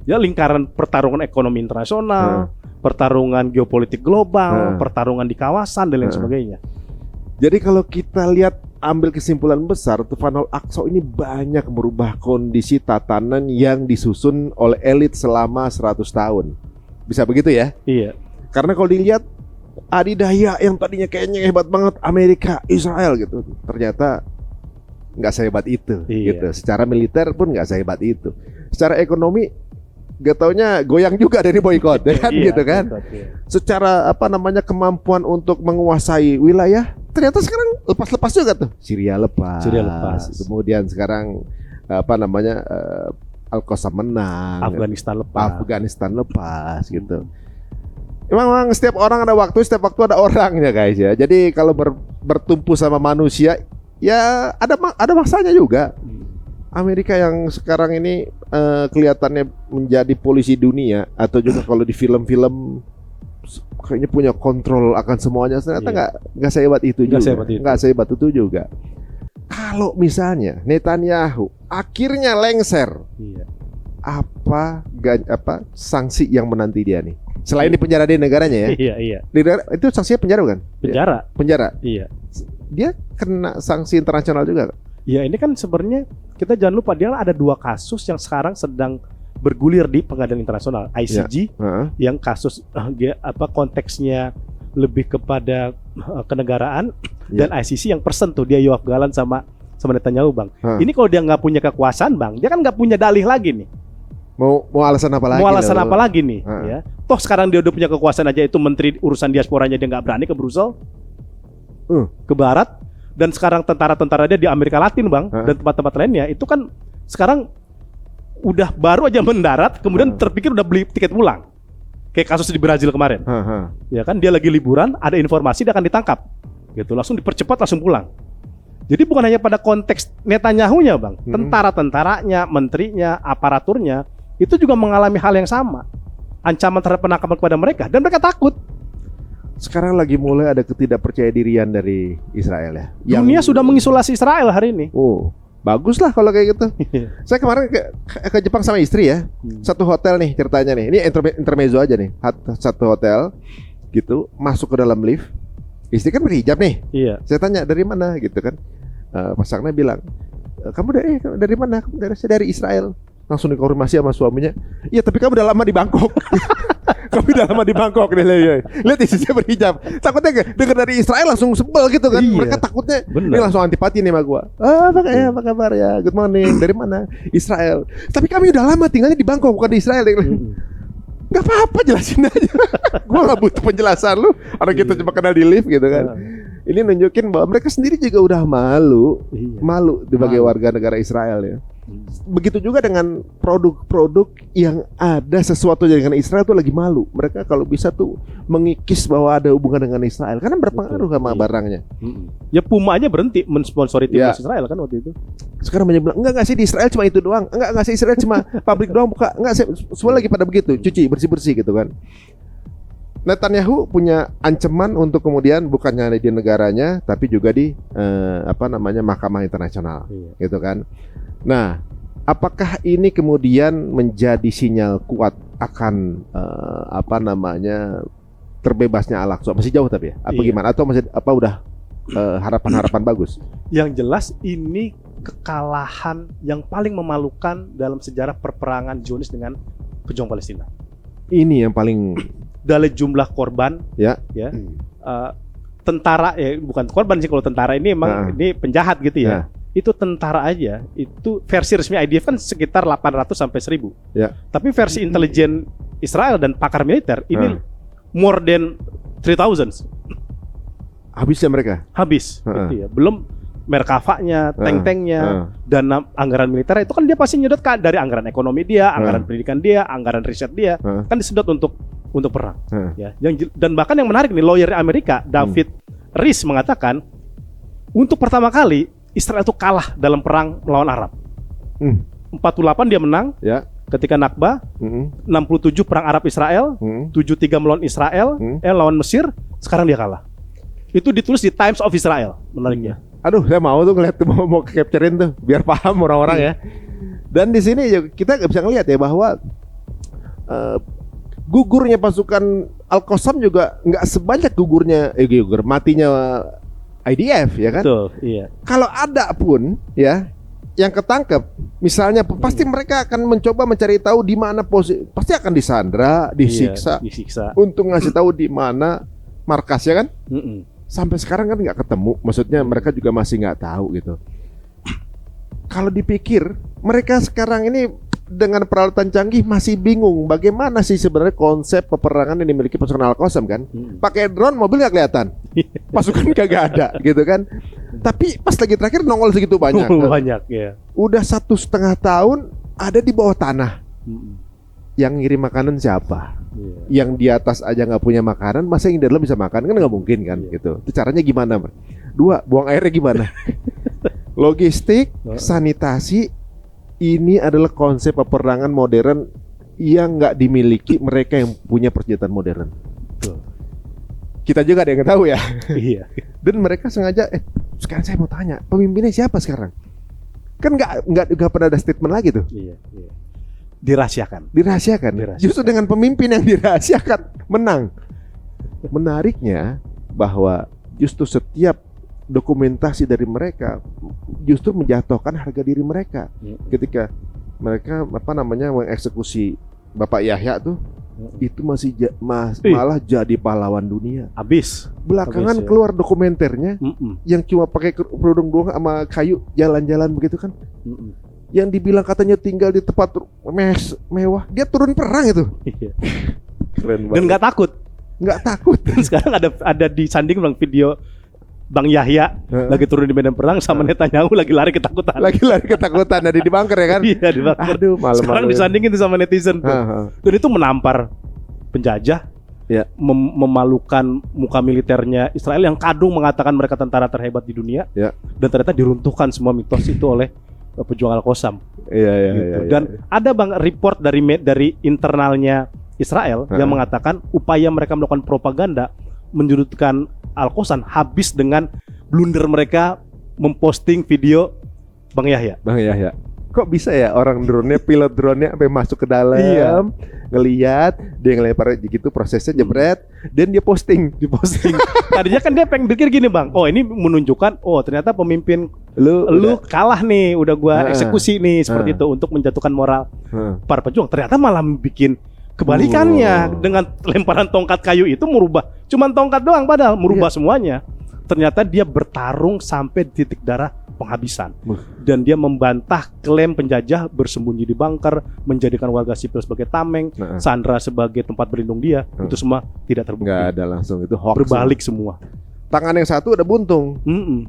Ya, lingkaran pertarungan ekonomi internasional, pertarungan geopolitik global, pertarungan di kawasan dan lain sebagainya. Jadi kalau kita lihat ambil kesimpulan besar, Tufanul Aqsa ini banyak merubah kondisi tatanan yang disusun oleh elit selama 100 tahun. Bisa begitu ya? Iya. Karena kalau dilihat adidaya yang tadinya kayaknya hebat banget Amerika, Israel gitu, ternyata nggak sehebat itu. Gitu. Secara militer pun nggak sehebat itu. Secara ekonomi gak taunya goyang juga dari boykot ya kan gitu kan. Secara kemampuan untuk menguasai wilayah ternyata sekarang lepas-lepas juga tuh. Syria lepas. Kemudian sekarang Al-Qassam menang. Afghanistan lepas gitu. Memang setiap orang ada waktu, setiap waktu ada orang ya guys ya. Jadi kalau bertumpu sama manusia ya ada masanya juga. Amerika yang sekarang ini kelihatannya menjadi polisi dunia, atau juga kalau di film-film kayaknya punya kontrol akan semuanya, ternyata nggak sehebat itu juga. Nggak sehebat itu juga. Kalau misalnya Netanyahu akhirnya lengser, apa sanksi yang menanti dia nih? Selain di penjara di negaranya ya? Iya. Itu sanksinya penjara bukan? Penjara. Iya. Dia kena sanksi internasional juga. Ya, ini kan sebenarnya kita jangan lupa dia ada 2 kasus yang sekarang sedang bergulir di pengadilan internasional. ICJ yang kasus konteksnya lebih kepada kenegaraan, dan ICC yang person tuh dia Yoav Galan sama Netanyahu, Bang. Ini kalau dia nggak punya kekuasaan, Bang, dia kan nggak punya dalih lagi nih. Mau alasan apa lagi? Mau alasan apa lagi nih? Ya. Toh sekarang dia udah punya kekuasaan aja, itu menteri urusan diasporanya dia nggak berani ke Brussel. ke barat, dan sekarang tentara-tentara dia di Amerika Latin, Bang, dan tempat-tempat lainnya itu kan sekarang udah baru aja mendarat, kemudian terpikir udah beli tiket pulang. Kayak kasus di Brazil kemarin. Ya kan, dia lagi liburan, ada informasi dia akan ditangkap. Gitu, langsung dipercepat, langsung pulang. Jadi bukan hanya pada konteks Netanyahu-nya, Bang. Tentara-tentaranya, menterinya, aparaturnya itu juga mengalami hal yang sama. Ancaman terhadap penangkapan kepada mereka, dan mereka takut. Sekarang lagi mulai ada ketidakpercayadirian dari Israel ya. Dunia sudah mengisolasi Israel hari ini. Oh, bagus lah kalau kayak gitu. Saya kemarin ke Jepang sama istri ya. Satu hotel nih ceritanya nih. Ini intermezzo aja nih. Satu hotel gitu, masuk ke dalam lift. Istri kan berhijab nih. Iya. Saya tanya dari mana gitu kan. Pasangannya bilang, kamu dari mana? Saya dari Israel. Langsung dikonfirmasi sama suaminya. Iya, tapi kamu udah lama di Bangkok. Kamu udah lama di Bangkok nih. Lihat istrinya berhijab. Takutnya dengar dari Israel langsung sebel gitu kan. Iya. Mereka takutnya ini langsung antipati nih sama gua. Apa kabar ya? Good morning. Dari mana? Israel. Tapi kami udah lama tinggalnya di Bangkok, bukan di Israel. Gak apa-apa, jelasin aja. Gua gak butuh penjelasan lu. Orang kita cuma kenal di lift gitu kan. Ini nunjukin bahwa mereka sendiri juga udah malu sebagai warga negara Israel ya. Begitu juga dengan produk-produk yang ada sesuatu dengan Israel tuh lagi malu. Mereka kalau bisa tuh mengikis bahwa ada hubungan dengan Israel karena berpengaruh sama barangnya. Ya Puma aja berhenti mensponsori timnas Israel kan waktu itu. Sekarang banyak bilang enggak sih di Israel cuma itu doang. Enggak sih Israel cuma pabrik doang buka. Enggak, semua lagi pada begitu, cuci bersih-bersih gitu kan. Netanyahu punya ancaman untuk kemudian bukannya di negaranya tapi juga di Mahkamah Internasional gitu kan. Nah, apakah ini kemudian menjadi sinyal kuat akan terbebasnya Al-Aqsa? Masih jauh tapi ya? Gimana? Atau masih udah harapan-harapan bagus? Yang jelas ini kekalahan yang paling memalukan dalam sejarah perperangan Zionis dengan pejuang Palestina. Ini yang paling dari jumlah korban tentara bukan korban sih, kalau tentara ini memang ini penjahat gitu ya. Itu tentara aja, itu versi resmi IDF kan sekitar 800 sampai 1000. Tapi versi intelijen Israel dan pakar militer ini more than 3000. Habisnya mereka? Habis gitu ya. Belum Merkavanya, tank-tanknya, dana anggaran militer itu kan dia pasti nyedot kan dari anggaran ekonomi dia, anggaran pendidikan dia, anggaran riset dia, kan disedot untuk perang. Ya. Dan bahkan yang menarik nih, lawyer Amerika David Rees mengatakan untuk pertama kali Israel itu kalah dalam perang melawan Arab. 48 dia menang ketika Nakba, 67 perang Arab Israel, 73 melawan Israel, lawan Mesir, sekarang dia kalah. Itu ditulis di Times of Israel, menariknya. Aduh, saya mau tuh ngeliat mau capturein tuh biar paham orang-orang ya. Dan di sini kita bisa ngelihat ya bahwa gugurnya pasukan Al-Qassam juga nggak sebanyak matinya IDF ya kan? Betul, iya. Kalau ada pun ya yang ketangkep, misalnya pasti mereka akan mencoba mencari tahu di mana posisi, pasti akan disandra, disiksa. Untuk ngasih tahu di mana markasnya kan? Sampai sekarang kan nggak ketemu. Maksudnya mereka juga masih nggak tahu gitu. Kalau dipikir mereka sekarang ini dengan peralatan canggih masih bingung bagaimana sih sebenarnya konsep peperangan yang dimiliki pasukan Al-Qassam kan. Pakai drone mobil nggak kelihatan, pasukan kagak ada gitu kan. Tapi pas lagi terakhir nongol segitu banyak. Banyak ya. Udah 1,5 tahun ada di bawah tanah. Yang ngirim makanan siapa? Yang di atas aja nggak punya makanan, masa yang di dalam bisa makan? Kan nggak mungkin kan gitu. Itu caranya gimana? 2, buang airnya gimana? Logistik, sanitasi, ini adalah konsep peperangan modern yang nggak dimiliki mereka yang punya persenjataan modern. Kita juga ada yang tahu ya. Iya. Dan mereka sengaja. Sekarang saya mau tanya, pemimpinnya siapa sekarang? Kan nggak pernah ada statement lagi tuh. Iya. Dirahasiakan. Justru dengan pemimpin yang dirahasiakan menang. Menariknya bahwa justru setiap dokumentasi dari mereka justru menjatuhkan harga diri mereka. Ketika mereka mengeksekusi Bapak Yahya tuh, itu malah jadi pahlawan dunia. Habis. Belakangan keluar dokumenternya yang cuma pakai kerudung doang sama kayu jalan-jalan begitu kan. Yang dibilang katanya tinggal di tempat mewah, dia turun perang itu. Keren banget. Dan nggak takut. Dan sekarang ada disanding dalam video Bang Yahya lagi turun di medan perang sama Netanyahu lagi lari ketakutan. Lagi lari ketakutan ada di bunker ya kan? Iya di bunker. Aduh, malu-malu. Sekarang disandingin tuh sama netizen tuh. Dan itu menampar penjajah, ya. Memalukan muka militernya Israel yang kadung mengatakan mereka tentara terhebat di dunia. Ya. Dan ternyata diruntuhkan semua mitos itu oleh pejuang Al-Qassam. Iya, Gitu. Dan ada bang report dari internalnya Israel yang mengatakan upaya mereka melakukan propaganda menjudutkan Al-Qassam habis dengan blunder mereka memposting video Bang Yahya. Bang Yahya. Kok bisa ya orang drone-nya, pilot drone-nya sampai masuk ke dalam, ngelihat, dia ngelempar gitu prosesnya jebret, dan dia posting. Tadinya kan dia pengen pikir gini bang, oh ini menunjukkan, oh ternyata pemimpin lu kalah nih, udah gua eksekusi nih seperti itu untuk menjatuhkan moral para pejuang. Ternyata malah bikin kebalikannya dengan lemparan tongkat kayu itu merubah, cuman tongkat doang padahal merubah semuanya. Ternyata dia bertarung sampai di titik darah penghabisan. Dan dia membantah klaim penjajah bersembunyi di bunker, menjadikan warga sipil sebagai tameng, Sandra sebagai tempat berlindung dia. Itu semua tidak terbukti. Nggak ada langsung, itu hoax. Berbalik semua. Tangan yang satu udah buntung,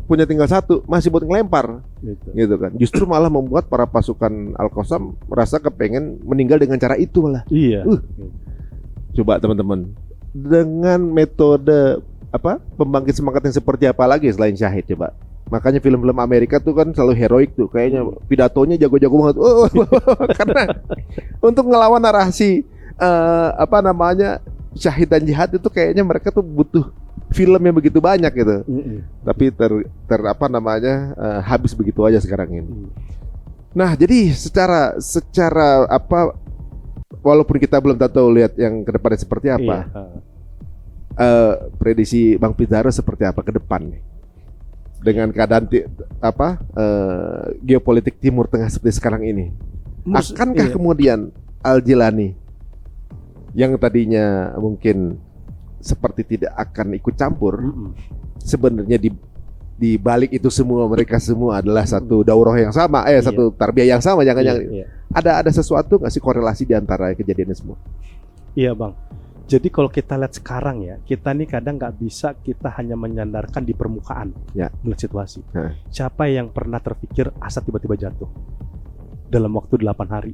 punya tinggal satu, masih buat ngelempar, gitu kan. Justru malah membuat para pasukan Al-Qassam merasa kepengen meninggal dengan cara itu malah. Iya. Coba teman-teman, dengan metode pembangkit semangat yang seperti apa lagi selain syahid coba. Makanya film-film Amerika tuh kan selalu heroik tuh, kayaknya pidatonya jago-jago banget. Karena untuk ngelawan narasi syahid dan jihad itu kayaknya mereka tuh butuh film yang begitu banyak gitu. Tapi habis begitu aja sekarang ini. Nah, jadi secara walaupun kita belum tahu lihat yang ke depannya seperti apa. Prediksi Bang Pizarro seperti apa ke depan nih? Dengan keadaan geopolitik Timur Tengah seperti sekarang ini. Akankah kemudian Al-Jilani yang tadinya mungkin seperti tidak akan ikut campur, sebenarnya di balik itu semua mereka semua adalah satu daurah yang sama, satu tarbiyah yang sama, jangan-jangan ada sesuatu nggak sih korelasi di antara kejadian semua? Iya bang. Jadi kalau kita lihat sekarang ya, kita nih kadang nggak bisa kita hanya menyandarkan di permukaan melihat situasi. Siapa yang pernah terpikir Assad tiba-tiba jatuh dalam waktu 8 hari?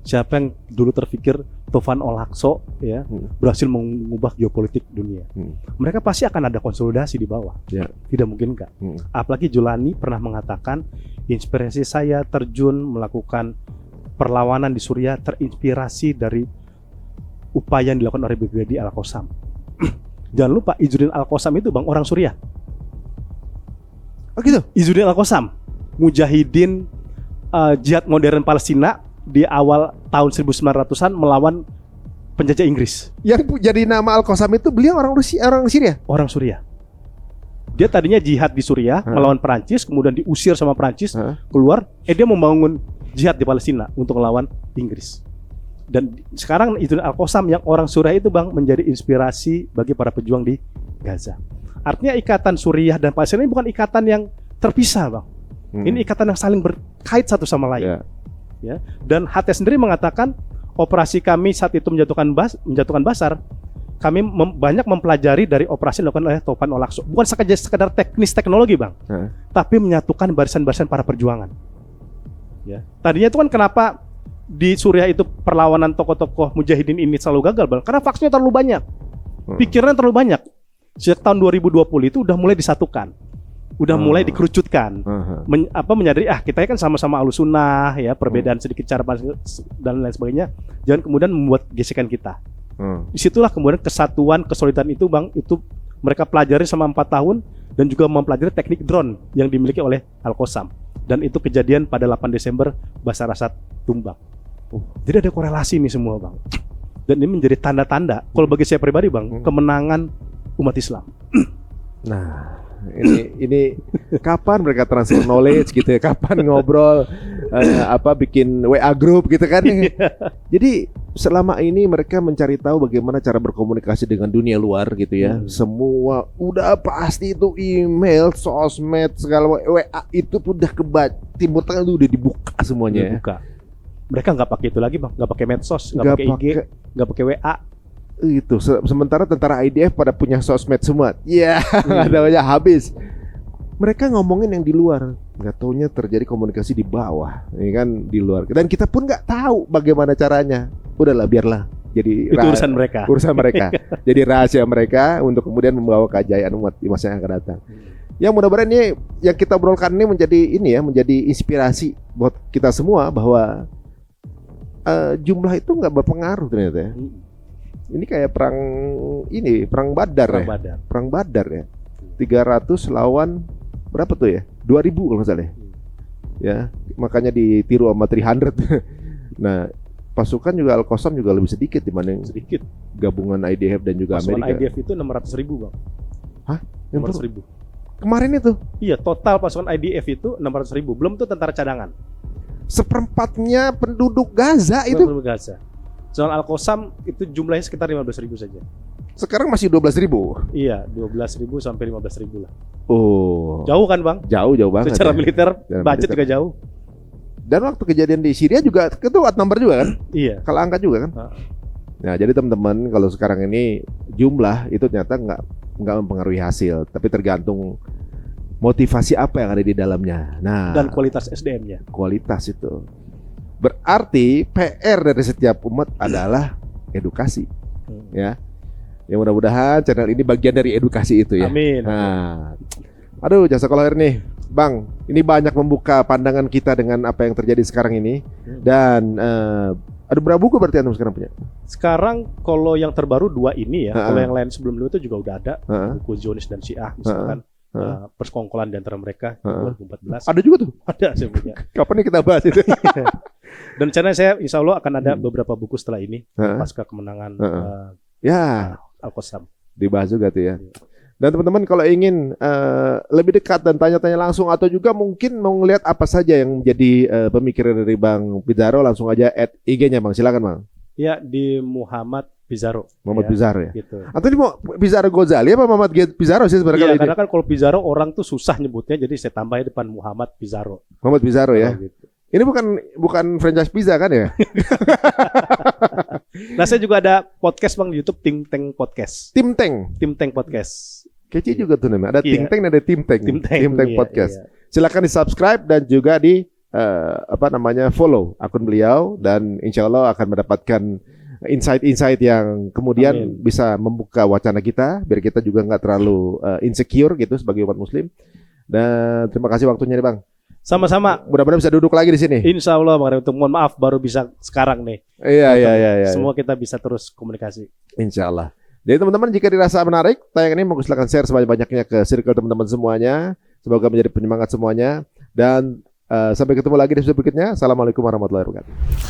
Siapa yang dulu terpikir Tovan Olakso berhasil mengubah geopolitik dunia? Mereka pasti akan ada konsolidasi di bawah. Tidak mungkin enggak. Apalagi Julani pernah mengatakan, inspirasi saya terjun melakukan perlawanan di Suriah terinspirasi dari upaya yang dilakukan oleh Brigadi Al-Qassam. Jangan lupa Izzuddin Al-Qassam itu bang orang Suriah. Oh gitu? Izzuddin Al-Qassam, mujahidin jihad modern Palestina di awal tahun 1900-an melawan penjajah Inggris. Yang jadi nama Al-Qassam itu beliau orang Syria? Orang Suriah. Dia tadinya jihad di Suriah melawan Perancis, kemudian diusir sama Perancis, keluar, dia membangun jihad di Palestina untuk melawan Inggris. Dan sekarang Izzuddin Al-Qassam yang orang Suriah itu bang menjadi inspirasi bagi para pejuang di Gaza. Artinya ikatan Suriah dan Palestina ini bukan ikatan yang terpisah bang. Ini ikatan yang saling berkait satu sama lain. Ya. Dan HT sendiri mengatakan operasi kami saat itu menjatuhkan Bashar, kami banyak mempelajari dari operasi yang dilakukan oleh Tovan Olakso. Bukan sekedar teknis teknologi bang, tapi menyatukan barisan-barisan para perjuangan. Ya. Tadinya itu kan kenapa di Suriah itu perlawanan tokoh-tokoh mujahidin ini selalu gagal bang? Karena faksnya terlalu banyak, pikirannya terlalu banyak. Sejak tahun 2020 itu udah mulai disatukan, udah mulai dikerucutkan, menyadari kita kan sama-sama Ahlussunnah ya, perbedaan sedikit cara dan lain sebagainya, jangan kemudian membuat gesekan kita. Disitulah kemudian kesatuan, kesolidan itu bang, itu mereka pelajari selama 4 tahun dan juga mempelajari teknik drone yang dimiliki oleh Al-Qassam, dan itu kejadian pada 8 Desember Bashar Assad tumbang. Jadi ada korelasi nih semua bang, dan ini menjadi tanda-tanda kalau bagi saya pribadi bang, kemenangan umat Islam. Nah, ini kapan mereka transfer knowledge gitu ya, kapan ngobrol bikin WA group gitu kan. Jadi selama ini mereka mencari tahu bagaimana cara berkomunikasi dengan dunia luar gitu ya. Semua udah pasti itu email, sosmed, segala WA itu udah Timur Tengah itu udah dibuka semuanya. Dibuka. Mereka nggak pakai itu lagi bang, nggak pakai medsos, nggak pakai IG, nggak pakai WA. Itu sementara tentara IDF pada punya sosmed semua. Iya, namanya habis. Mereka ngomongin yang di luar, nggak taunya terjadi komunikasi di bawah, ini kan di luar. Dan kita pun nggak tahu bagaimana caranya. Udahlah, biarlah. Jadi itu urusan mereka. Urusan mereka. Jadi rahasia mereka untuk kemudian membawa kejayaan umat di masa yang akan datang. Yang mudah-mudahan ini yang kita obrolkan ini menjadi inspirasi buat kita semua bahwa jumlah itu nggak berpengaruh ternyata ya. Ini kayak perang Badar ya. Perang Badar ya. 300 lawan berapa tuh ya? 2000 kalau nggak salah. Ya, makanya ditiru sama 300. Nah, pasukan juga Al-Qassam juga lebih sedikit dibanding gabungan IDF dan juga pasukan Amerika. IDF itu 600.000 Bang. Hah? 600.000. Kemarin itu? Iya, total pasukan IDF itu 600.000. Belum tuh tentara cadangan. Seperempatnya penduduk Gaza itu. Penduduk Gaza. Sedangkan Al-Qassam itu jumlahnya sekitar 15.000 saja. Sekarang masih 12.000. Iya, 12.000 sampai 15.000 lah. Oh. Jauh kan, Bang? Jauh banget. Secara ya. militer, Secara budget militer. juga jauh. Dan waktu kejadian di Syria juga itu number juga kan? Iya. Kalah angka juga kan? Nah, jadi teman-teman kalau sekarang ini jumlah itu ternyata nggak mempengaruhi hasil, tapi tergantung motivasi apa yang ada di dalamnya. Nah, Dan kualitas SDM-nya. kualitas itu. Berarti PR dari setiap umat adalah edukasi. Ya. Ya mudah-mudahan channel ini bagian dari edukasi itu ya. Amin. Nah, aduh jasa kalau nih, Bang, ini banyak membuka pandangan kita dengan apa yang terjadi sekarang ini. Dan ada berapa buku berarti Antum sekarang punya? Sekarang kalau yang terbaru 2 ini ya, Ha-ha. kalau yang lain sebelum itu juga udah ada. Ha-ha. Buku Zionis dan Syiah misalkan. Persekongkolan di antara mereka Ha-ha. 2014. Ada juga tuh. Ada saya punya. Kapan nih kita bahas itu? Dan channel saya insya Allah akan ada beberapa buku setelah ini Ha-ha. pasca kemenangan Ya, Al-Qassam. dibahas juga tuh ya. Dan teman-teman kalau ingin lebih dekat dan tanya-tanya langsung atau juga mungkin mau ngelihat apa saja yang menjadi pemikiran dari Bang Pizarro, langsung aja add IG-nya Bang, silakan Bang. Ya, di Muhammad Pizarro. Muhammad Ya, Pizarro ya. Gitu. Atau ini mau Pizarro Ghazali apa Muhammad Pizarro sih sebenarnya Iya, kali ini? karena kan kalau Pizarro orang tuh susah nyebutnya, jadi saya tambahnya depan Muhammad Pizarro. Muhammad Pizarro ya. Gitu. Ini bukan franchise pizza kan ya? Nah, saya juga ada podcast Bang di YouTube, Tim Tank Podcast. Tim Tank. Tim Tank Podcast. Kece juga tuh namanya. Ada Iya. Tim Tank dan ada Tim Tank. Tim Tank, iya, Podcast. iya. Silakan di-subscribe dan juga di follow akun beliau dan insya Allah akan mendapatkan insight-insight yang kemudian Amin. bisa membuka wacana kita biar kita juga nggak terlalu insecure gitu sebagai umat muslim. Dan terima kasih waktunya nih Bang. Sama-sama. Mudah-mudahan bisa duduk lagi di sini. Insya Allah Bang Reto, mohon maaf baru bisa sekarang nih. Iya. Semua kita bisa terus komunikasi. Insya Allah. Jadi teman-teman jika dirasa menarik, tayangan ini mau silakan share sebanyak-banyaknya ke circle teman-teman semuanya. Semoga menjadi penyemangat semuanya. Dan sampai ketemu lagi di episode berikutnya. Assalamualaikum warahmatullahi wabarakatuh.